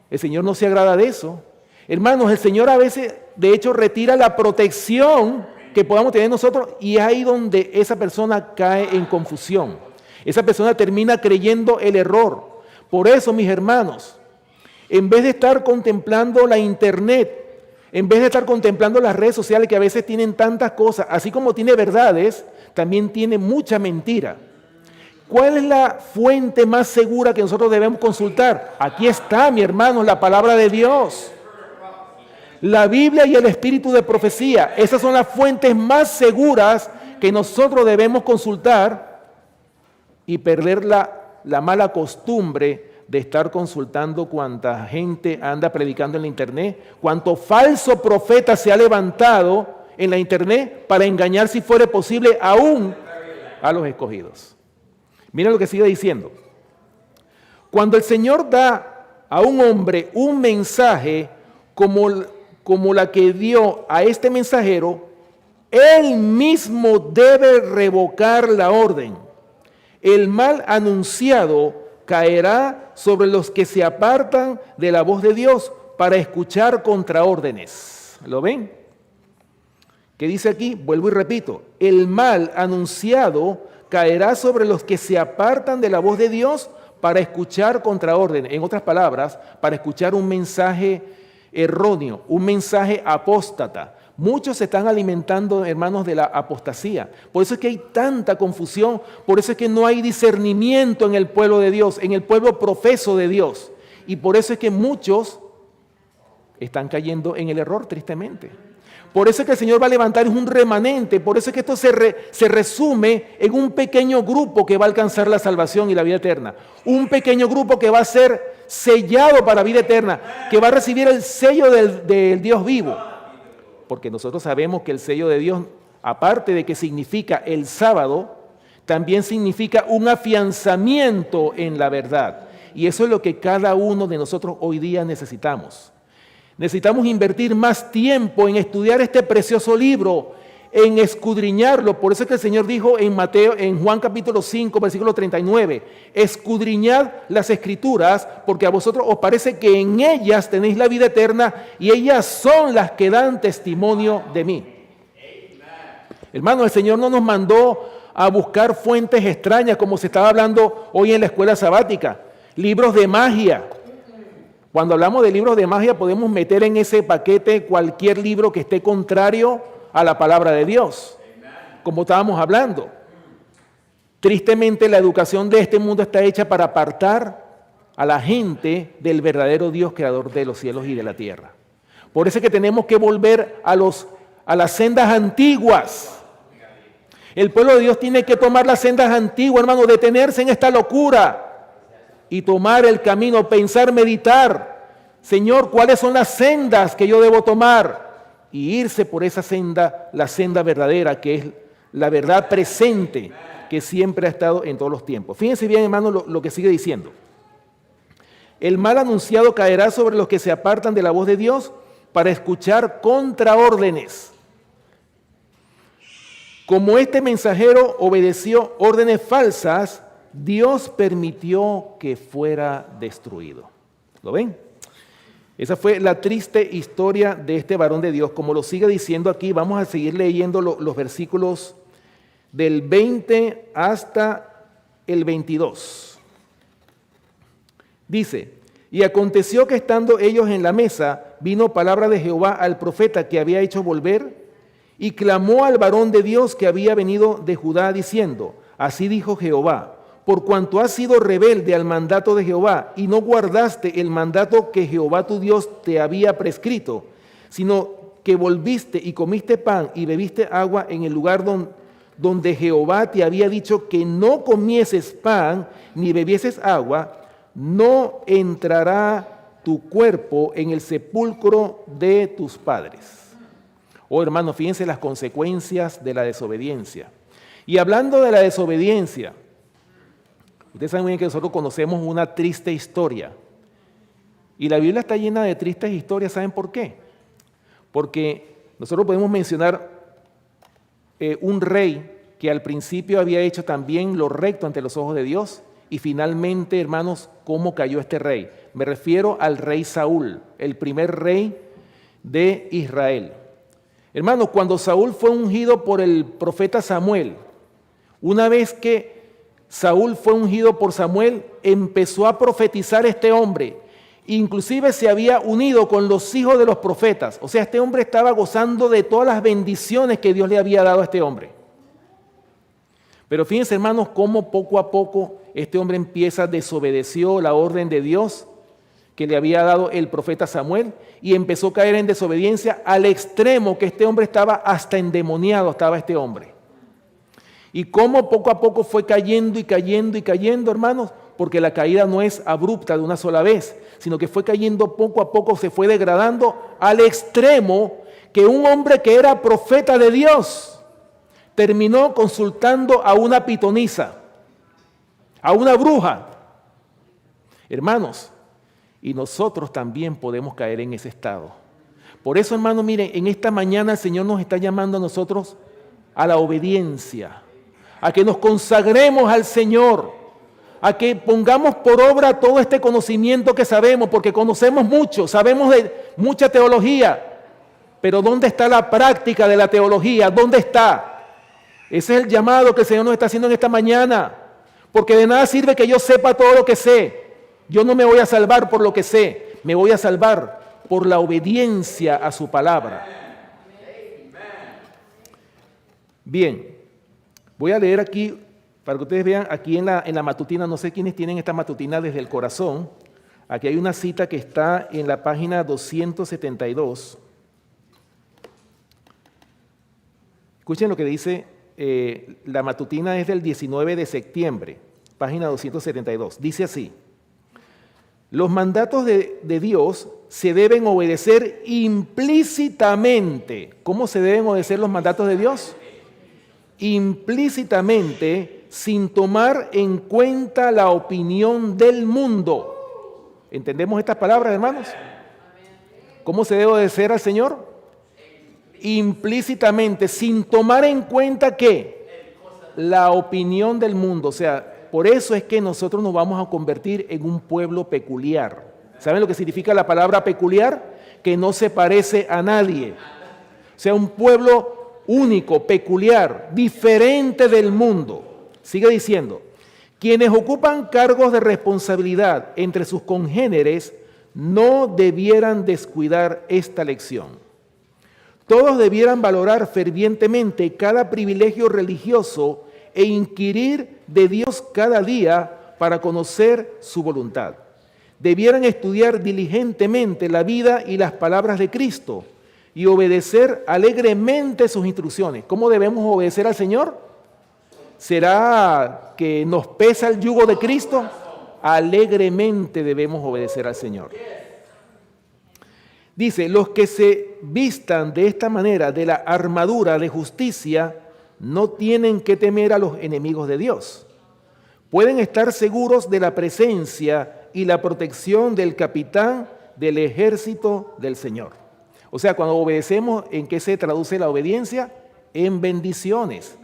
El Señor no se agrada de eso. Hermanos, el Señor a veces, de hecho, retira la protección que podamos tener nosotros y es ahí donde esa persona cae en confusión. Esa persona termina creyendo el error. Por eso, mis hermanos, en vez de estar contemplando la internet, en vez de estar contemplando las redes sociales que a veces tienen tantas cosas, así como tiene verdades, también tiene mucha mentira. ¿Cuál es la fuente más segura que nosotros debemos consultar? Aquí está, mi hermano, la palabra de Dios. La Biblia y el espíritu de profecía. Esas son las fuentes más seguras que nosotros debemos consultar y perder la mala costumbre de estar consultando cuánta gente anda predicando en la internet, cuánto falso profeta se ha levantado en la internet para engañar, si fuere posible, aún a los escogidos. Mira lo que sigue diciendo. Cuando el Señor da a un hombre un mensaje como la que dio a este mensajero, él mismo debe revocar la orden. El mal anunciado caerá sobre los que se apartan de la voz de Dios para escuchar contraórdenes. ¿Lo ven? ¿Qué dice aquí? Vuelvo y repito. El mal anunciado caerá sobre los que se apartan de la voz de Dios para escuchar contraórdenes. En otras palabras, para escuchar un mensaje erróneo, un mensaje apóstata. Muchos se están alimentando, hermanos, de la apostasía. Por eso es que hay tanta confusión, por eso es que no hay discernimiento en el pueblo de Dios, en el pueblo profeso de Dios. Y por eso es que muchos están cayendo en el error, tristemente. Por eso es que el Señor va a levantar un remanente, por eso es que esto se resume en un pequeño grupo que va a alcanzar la salvación y la vida eterna. Un pequeño grupo que va a ser sellado para vida eterna, que va a recibir el sello del Dios vivo. Porque nosotros sabemos que el sello de Dios, aparte de que significa el sábado, también significa un afianzamiento en la verdad. Y eso es lo que cada uno de nosotros hoy día necesitamos. Necesitamos invertir más tiempo en estudiar este precioso libro, en escudriñarlo. Por eso es que el Señor dijo en Juan capítulo 5, versículo 39, escudriñad las Escrituras, porque a vosotros os parece que en ellas tenéis la vida eterna y ellas son las que dan testimonio de mí. Hermano, el Señor no nos mandó a buscar fuentes extrañas como se estaba hablando hoy en la escuela sabática, libros de magia. Cuando hablamos de libros de magia podemos meter en ese paquete cualquier libro que esté contrario a la palabra de Dios, como estábamos hablando. Tristemente la educación de este mundo está hecha para apartar a la gente del verdadero Dios creador de los cielos y de la tierra. Por eso es que tenemos que volver a las sendas antiguas. El pueblo de Dios tiene que tomar las sendas antiguas, hermano, detenerse en esta locura y tomar el camino, pensar, meditar. Señor, ¿cuáles son las sendas que yo debo tomar? Y irse por esa senda, la senda verdadera, que es la verdad presente, que siempre ha estado en todos los tiempos. Fíjense bien, hermano, lo que sigue diciendo. El mal anunciado caerá sobre los que se apartan de la voz de Dios para escuchar contraórdenes. Como este mensajero obedeció órdenes falsas, Dios permitió que fuera destruido. ¿Lo ven? Esa fue la triste historia de este varón de Dios. Como lo sigue diciendo aquí, vamos a seguir leyendo los versículos del 20 hasta el 22. Dice, y aconteció que estando ellos en la mesa, vino palabra de Jehová al profeta que había hecho volver, y clamó al varón de Dios que había venido de Judá, diciendo, así dijo Jehová, por cuanto has sido rebelde al mandato de Jehová y no guardaste el mandato que Jehová tu Dios te había prescrito, sino que volviste y comiste pan y bebiste agua en el lugar donde Jehová te había dicho que no comieses pan ni bebieses agua, no entrará tu cuerpo en el sepulcro de tus padres. Oh, hermano, fíjense las consecuencias de la desobediencia. Y hablando de la desobediencia, ustedes saben muy bien que nosotros conocemos una triste historia. Y la Biblia está llena de tristes historias. ¿Saben por qué? Porque nosotros podemos mencionar un rey que al principio había hecho también lo recto ante los ojos de Dios. Y finalmente, hermanos, ¿cómo cayó este rey? Me refiero al rey Saúl, el primer rey de Israel. Hermanos, cuando Saúl fue ungido por el profeta Samuel, una vez que Saúl fue ungido por Samuel, empezó a profetizar este hombre. Inclusive se había unido con los hijos de los profetas. O sea, este hombre estaba gozando de todas las bendiciones que Dios le había dado a este hombre. Pero fíjense, hermanos, cómo poco a poco este hombre desobedeció la orden de Dios que le había dado el profeta Samuel y empezó a caer en desobediencia al extremo que este hombre estaba hasta endemoniado, estaba este hombre. Y cómo poco a poco fue cayendo y cayendo y cayendo, hermanos, porque la caída no es abrupta de una sola vez, sino que fue cayendo poco a poco, se fue degradando al extremo que un hombre que era profeta de Dios terminó consultando a una pitonisa, a una bruja. Hermanos, y nosotros también podemos caer en ese estado. Por eso, hermanos, miren, en esta mañana el Señor nos está llamando a nosotros a la obediencia, a que nos consagremos al Señor, a que pongamos por obra todo este conocimiento que sabemos, porque conocemos mucho, sabemos de mucha teología, pero ¿dónde está la práctica de la teología? ¿Dónde está? Ese es el llamado que el Señor nos está haciendo en esta mañana, porque de nada sirve que yo sepa todo lo que sé. Yo no me voy a salvar por lo que sé, me voy a salvar por la obediencia a su palabra. Bien, voy a leer aquí, para que ustedes vean, aquí en la matutina, no sé quiénes tienen esta matutina desde el corazón. Aquí hay una cita que está en la página 272. Escuchen lo que dice, la matutina es del 19 de septiembre, página 272. Dice así: los mandatos de Dios se deben obedecer implícitamente. ¿Cómo se deben obedecer los mandatos de Dios? Implícitamente, sin tomar en cuenta la opinión del mundo. ¿Entendemos estas palabras, hermanos? ¿Cómo se debe obedecer al Señor? Implícitamente, sin tomar en cuenta ¿qué? La opinión del mundo. O sea, por eso es que nosotros nos vamos a convertir en un pueblo peculiar. ¿Saben lo que significa la palabra peculiar? Que no se parece a nadie. O sea, un pueblo único, peculiar, diferente del mundo. Sigue diciendo: quienes ocupan cargos de responsabilidad entre sus congéneres no debieran descuidar esta lección. Todos debieran valorar fervientemente cada privilegio religioso e inquirir de Dios cada día para conocer su voluntad. Debieran estudiar diligentemente la vida y las palabras de Cristo y obedecer alegremente sus instrucciones. ¿Cómo debemos obedecer al Señor? ¿Será que nos pesa el yugo de Cristo? Alegremente debemos obedecer al Señor. Dice: los que se vistan de esta manera de la armadura de justicia no tienen que temer a los enemigos de Dios. Pueden estar seguros de la presencia y la protección del capitán del ejército del Señor. O sea, cuando obedecemos, ¿en qué se traduce la obediencia? En bendiciones,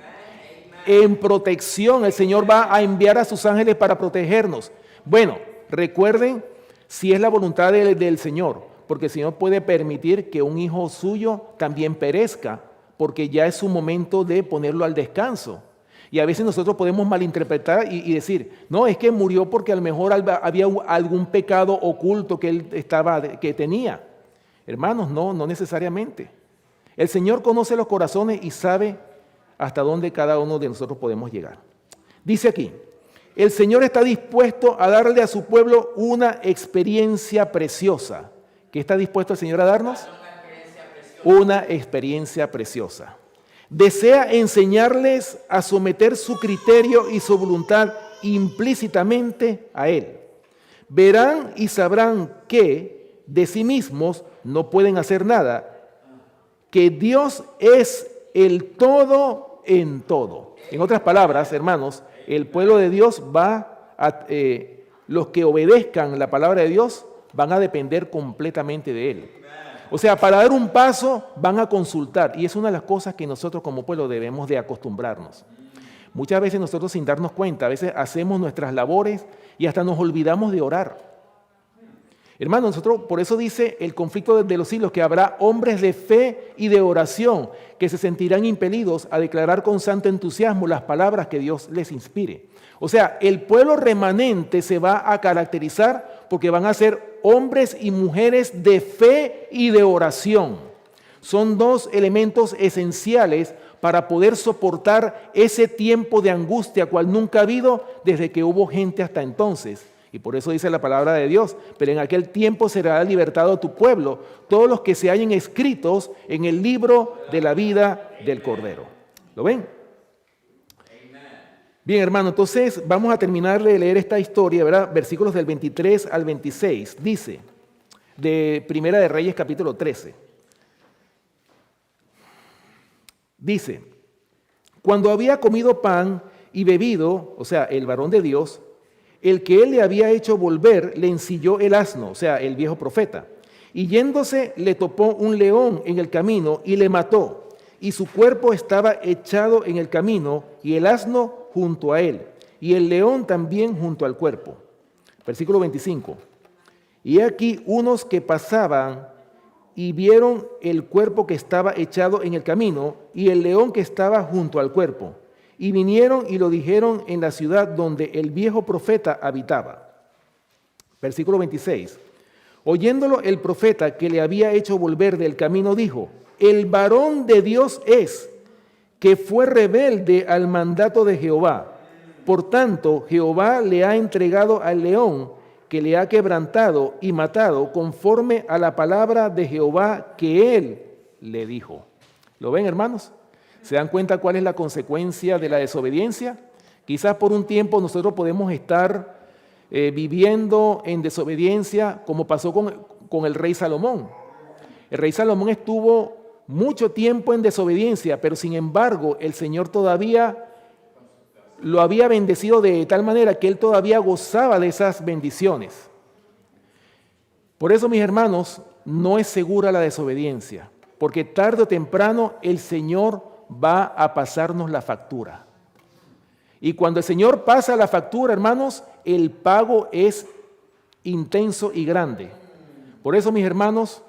en protección. El Señor va a enviar a sus ángeles para protegernos. Bueno, recuerden, si es la voluntad del Señor, porque el Señor puede permitir que un hijo suyo también perezca, porque ya es su momento de ponerlo al descanso. Y a veces nosotros podemos malinterpretar y decir: no, es que murió porque a lo mejor había algún pecado oculto que él que tenía. Hermanos, no necesariamente. El Señor conoce los corazones y sabe hasta dónde cada uno de nosotros podemos llegar. Dice aquí: el Señor está dispuesto a darle a su pueblo una experiencia preciosa. ¿Qué está dispuesto el Señor a darnos? Una experiencia preciosa. Desea enseñarles a someter su criterio y su voluntad implícitamente a Él. Verán y sabrán que de sí mismos no pueden hacer nada, que Dios es el todo en todo. En otras palabras, hermanos, el pueblo de Dios los que obedezcan la palabra de Dios van a depender completamente de Él. O sea, para dar un paso van a consultar, y es una de las cosas que nosotros como pueblo debemos de acostumbrarnos. Muchas veces nosotros, sin darnos cuenta, a veces hacemos nuestras labores y hasta nos olvidamos de orar. Hermanos, nosotros, por eso dice el conflicto de los siglos, que habrá hombres de fe y de oración que se sentirán impelidos a declarar con santo entusiasmo las palabras que Dios les inspire. O sea, el pueblo remanente se va a caracterizar porque van a ser hombres y mujeres de fe y de oración. Son dos elementos esenciales para poder soportar ese tiempo de angustia cual nunca ha habido desde que hubo gente hasta entonces. Y por eso dice la palabra de Dios: pero en aquel tiempo será libertado tu pueblo, todos los que se hallen escritos en el libro de la vida del Cordero. ¿Lo ven? Bien, hermano, entonces vamos a terminar de leer esta historia, ¿verdad? Versículos del 23 al 26. Dice, de Primera de Reyes, capítulo 13. Dice, cuando había comido pan y bebido, o sea, el varón de Dios, el que él le había hecho volver, le ensilló el asno, o sea, el viejo profeta. Y yéndose, le topó un león en el camino y le mató. Y su cuerpo estaba echado en el camino y el asno junto a él, y el león también junto al cuerpo. Versículo 25. Y aquí unos que pasaban y vieron el cuerpo que estaba echado en el camino y el león que estaba junto al cuerpo. Y vinieron y lo dijeron en la ciudad donde el viejo profeta habitaba. Versículo 26. Oyéndolo el profeta que le había hecho volver del camino dijo, el varón de Dios es, que fue rebelde al mandato de Jehová. Por tanto, Jehová le ha entregado al león, que le ha quebrantado y matado conforme a la palabra de Jehová que él le dijo. ¿Lo ven, hermanos? ¿Se dan cuenta cuál es la consecuencia de la desobediencia? Quizás por un tiempo nosotros podemos estar viviendo en desobediencia, como pasó con el rey Salomón. El rey Salomón estuvo mucho tiempo en desobediencia, pero sin embargo el Señor todavía lo había bendecido de tal manera que él todavía gozaba de esas bendiciones. Por eso, mis hermanos, no es segura la desobediencia, porque tarde o temprano el Señor va a pasarnos la factura. Y cuando el Señor pasa la factura, hermanos, el pago es intenso y grande. Por eso, mis hermanos,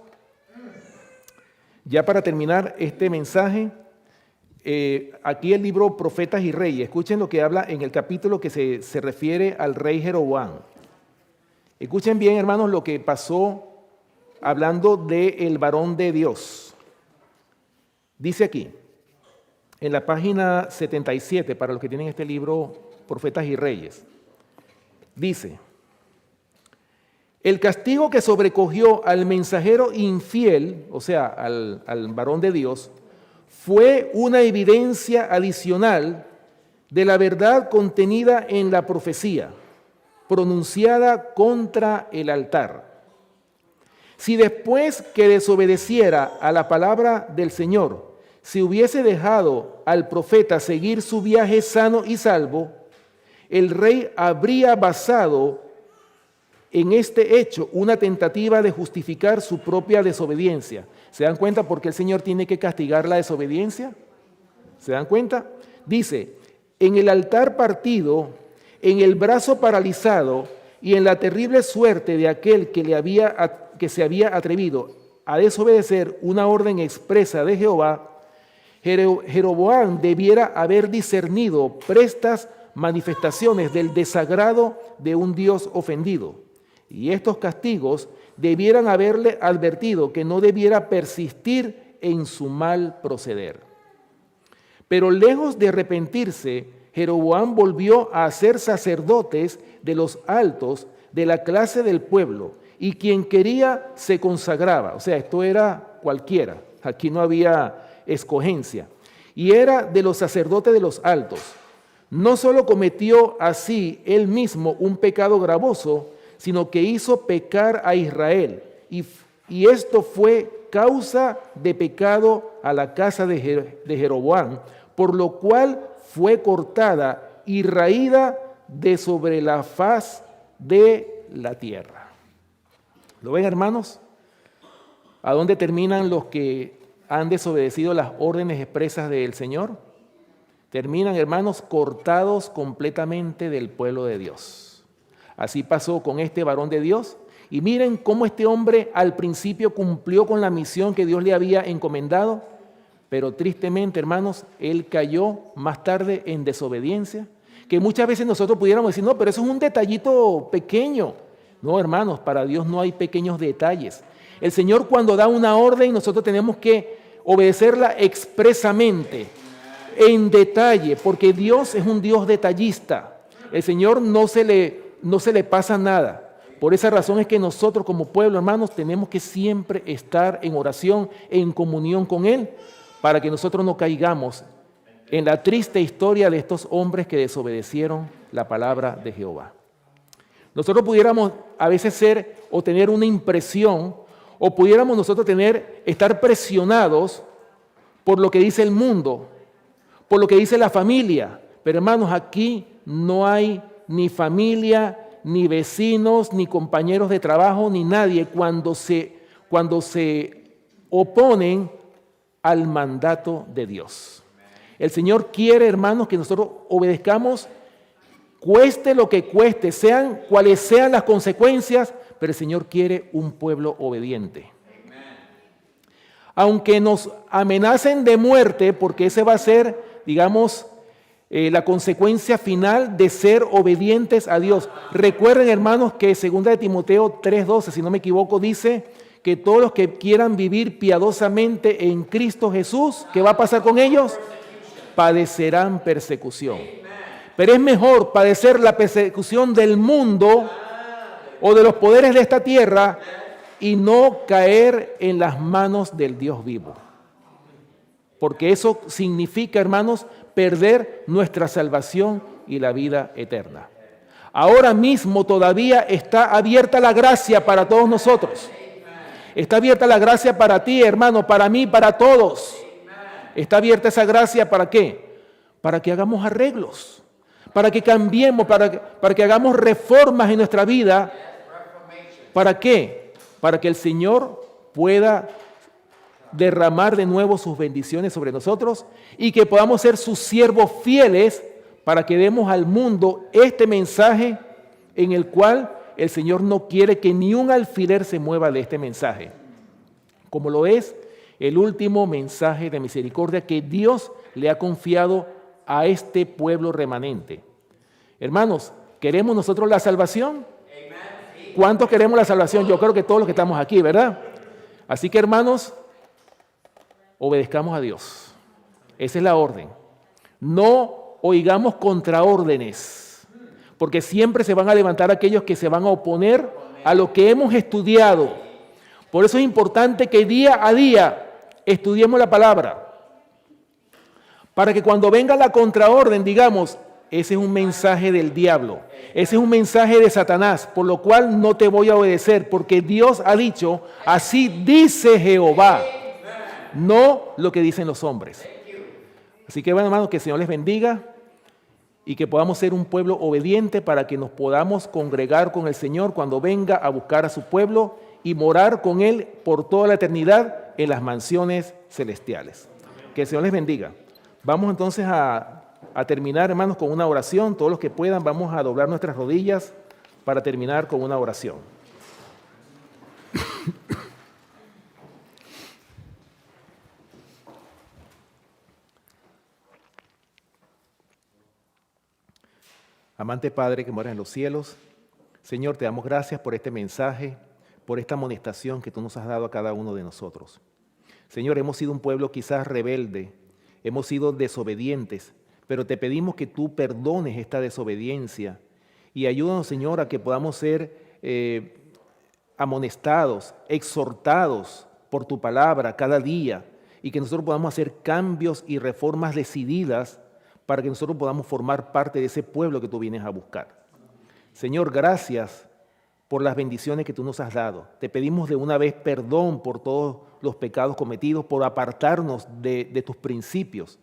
ya para terminar este mensaje, aquí el libro Profetas y Reyes, escuchen lo que habla en el capítulo que se refiere al rey Jeroboam. Escuchen bien, hermanos, lo que pasó hablando del varón de Dios. Dice aquí, en la página 77, para los que tienen este libro, Profetas y Reyes, dice, el castigo que sobrecogió al mensajero infiel, o sea, al varón de Dios, fue una evidencia adicional de la verdad contenida en la profecía, pronunciada contra el altar. Si después que desobedeciera a la palabra del Señor, se hubiese dejado al profeta seguir su viaje sano y salvo, el rey habría basado en este hecho una tentativa de justificar su propia desobediencia. ¿Se dan cuenta por qué el Señor tiene que castigar la desobediencia? ¿Se dan cuenta? Dice, en el altar partido, en el brazo paralizado y en la terrible suerte de aquel que se había atrevido a desobedecer una orden expresa de Jehová, Jeroboam debiera haber discernido prestas manifestaciones del desagrado de un Dios ofendido. Y estos castigos debieran haberle advertido que no debiera persistir en su mal proceder. Pero lejos de arrepentirse, Jeroboam volvió a ser sacerdotes de los altos de la clase del pueblo, y quien quería se consagraba. O sea, esto era cualquiera, aquí no había escogencia. Y era de los sacerdotes de los altos. No solo cometió así él mismo un pecado gravoso, sino que hizo pecar a Israel. Y esto fue causa de pecado a la casa de Jeroboam, por lo cual fue cortada y raída de sobre la faz de la tierra. ¿Lo ven, hermanos? ¿A dónde terminan los que han desobedecido las órdenes expresas del Señor? Terminan, hermanos, cortados completamente del pueblo de Dios. Así pasó con este varón de Dios. Y miren cómo este hombre al principio cumplió con la misión que Dios le había encomendado, pero tristemente, hermanos, él cayó más tarde en desobediencia, que muchas veces nosotros pudiéramos decir, no, pero eso es un detallito pequeño. No, hermanos, para Dios no hay pequeños detalles. El Señor, cuando da una orden, nosotros tenemos que obedecerla expresamente, en detalle, porque Dios es un Dios detallista. El Señor no se le pasa nada. Por esa razón es que nosotros como pueblo, hermanos, tenemos que siempre estar en oración, en comunión con Él, para que nosotros no caigamos en la triste historia de estos hombres que desobedecieron la palabra de Jehová. Nosotros pudiéramos a veces ser o tener una impresión, o pudiéramos nosotros estar presionados por lo que dice el mundo, por lo que dice la familia. Pero hermanos, aquí no hay ni familia, ni vecinos, ni compañeros de trabajo, ni nadie cuando se oponen al mandato de Dios. El Señor quiere, hermanos, que nosotros obedezcamos, cueste lo que cueste, sean cuales sean las consecuencias, pero el Señor quiere un pueblo obediente. Aunque nos amenacen de muerte, porque ese va a ser, digamos, la consecuencia final de ser obedientes a Dios. Recuerden, hermanos, que 2 de Timoteo 3:12, si no me equivoco, dice que todos los que quieran vivir piadosamente en Cristo Jesús, ¿qué va a pasar con ellos? Padecerán persecución. Pero es mejor padecer la persecución del mundo o de los poderes de esta tierra y no caer en las manos del Dios vivo. Porque eso significa, hermanos, perder nuestra salvación y la vida eterna. Ahora mismo todavía está abierta la gracia para todos nosotros. Está abierta la gracia para ti, hermano, para mí, para todos. Está abierta esa gracia ¿para qué? Para que hagamos arreglos, para que cambiemos, para que hagamos reformas en nuestra vida. ¿Para qué? Para que el Señor pueda derramar de nuevo sus bendiciones sobre nosotros y que podamos ser sus siervos fieles para que demos al mundo este mensaje en el cual el Señor no quiere que ni un alfiler se mueva de este mensaje, como lo es el último mensaje de misericordia que Dios le ha confiado a este pueblo remanente. Hermanos, ¿queremos nosotros la salvación? ¿Cuántos queremos la salvación? Yo creo que todos los que estamos aquí, ¿verdad? Así que, hermanos, obedezcamos a Dios. Esa es la orden. No oigamos contraórdenes, porque siempre se van a levantar aquellos que se van a oponer a lo que hemos estudiado. Por eso es importante que día a día estudiemos la palabra, para que cuando venga la contraorden digamos, ese es un mensaje del diablo, ese es un mensaje de Satanás, por lo cual no te voy a obedecer, porque Dios ha dicho, así dice Jehová, no lo que dicen los hombres. Así que, bueno, hermanos, que el Señor les bendiga y que podamos ser un pueblo obediente para que nos podamos congregar con el Señor cuando venga a buscar a su pueblo y morar con Él por toda la eternidad en las mansiones celestiales. Que el Señor les bendiga. Vamos entonces a terminar, hermanos, con una oración. Todos los que puedan, vamos a doblar nuestras rodillas para terminar con una oración. Amante Padre que moras en los cielos, Señor, te damos gracias por este mensaje, por esta amonestación que tú nos has dado a cada uno de nosotros. Señor, hemos sido un pueblo quizás rebelde, hemos sido desobedientes, pero te pedimos que tú perdones esta desobediencia y ayúdanos, Señor, a que podamos ser amonestados, exhortados por tu palabra cada día y que nosotros podamos hacer cambios y reformas decididas para que nosotros podamos formar parte de ese pueblo que tú vienes a buscar. Señor, gracias por las bendiciones que tú nos has dado. Te pedimos de una vez perdón por todos los pecados cometidos, por apartarnos de tus principios.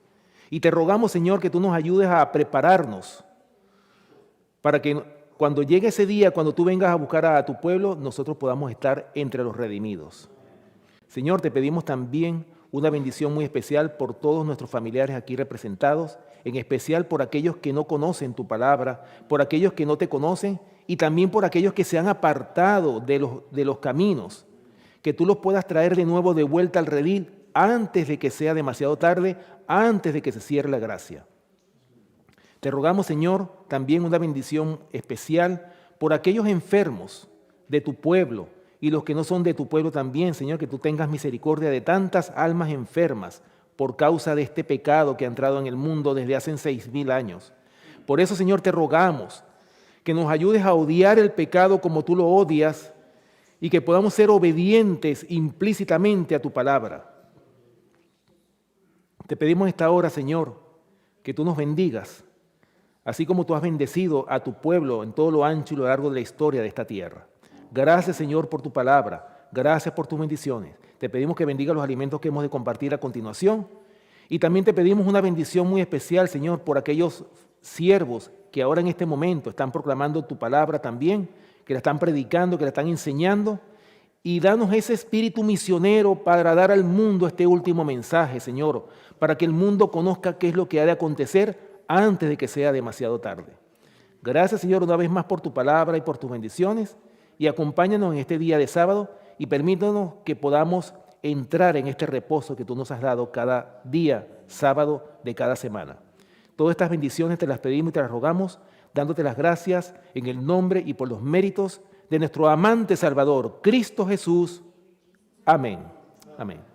Y te rogamos, Señor, que tú nos ayudes a prepararnos para que cuando llegue ese día, cuando tú vengas a buscar a tu pueblo, nosotros podamos estar entre los redimidos. Señor, te pedimos también una bendición muy especial por todos nuestros familiares aquí representados, en especial por aquellos que no conocen tu palabra, por aquellos que no te conocen y también por aquellos que se han apartado de los caminos, que tú los puedas traer de nuevo de vuelta al redil antes de que sea demasiado tarde, antes de que se cierre la gracia. Te rogamos, Señor, también una bendición especial por aquellos enfermos de tu pueblo y los que no son de tu pueblo también, Señor, que tú tengas misericordia de tantas almas enfermas por causa de este pecado que ha entrado en el mundo desde hace 6,000 años. Por eso, Señor, te rogamos que nos ayudes a odiar el pecado como tú lo odias y que podamos ser obedientes implícitamente a tu palabra. Te pedimos esta hora, Señor, que tú nos bendigas, así como tú has bendecido a tu pueblo en todo lo ancho y lo largo de la historia de esta tierra. Gracias, Señor, por tu palabra. Gracias por tus bendiciones. Te pedimos que bendiga los alimentos que hemos de compartir a continuación. Y también te pedimos una bendición muy especial, Señor, por aquellos siervos que ahora en este momento están proclamando tu palabra también, que la están predicando, que la están enseñando. Y danos ese espíritu misionero para dar al mundo este último mensaje, Señor, para que el mundo conozca qué es lo que ha de acontecer antes de que sea demasiado tarde. Gracias, Señor, una vez más por tu palabra y por tus bendiciones, y acompáñanos en este día de sábado y permítanos que podamos entrar en este reposo que tú nos has dado cada día, sábado de cada semana. Todas estas bendiciones te las pedimos y te las rogamos, dándote las gracias en el nombre y por los méritos de nuestro amante Salvador, Cristo Jesús. Amén. Amén.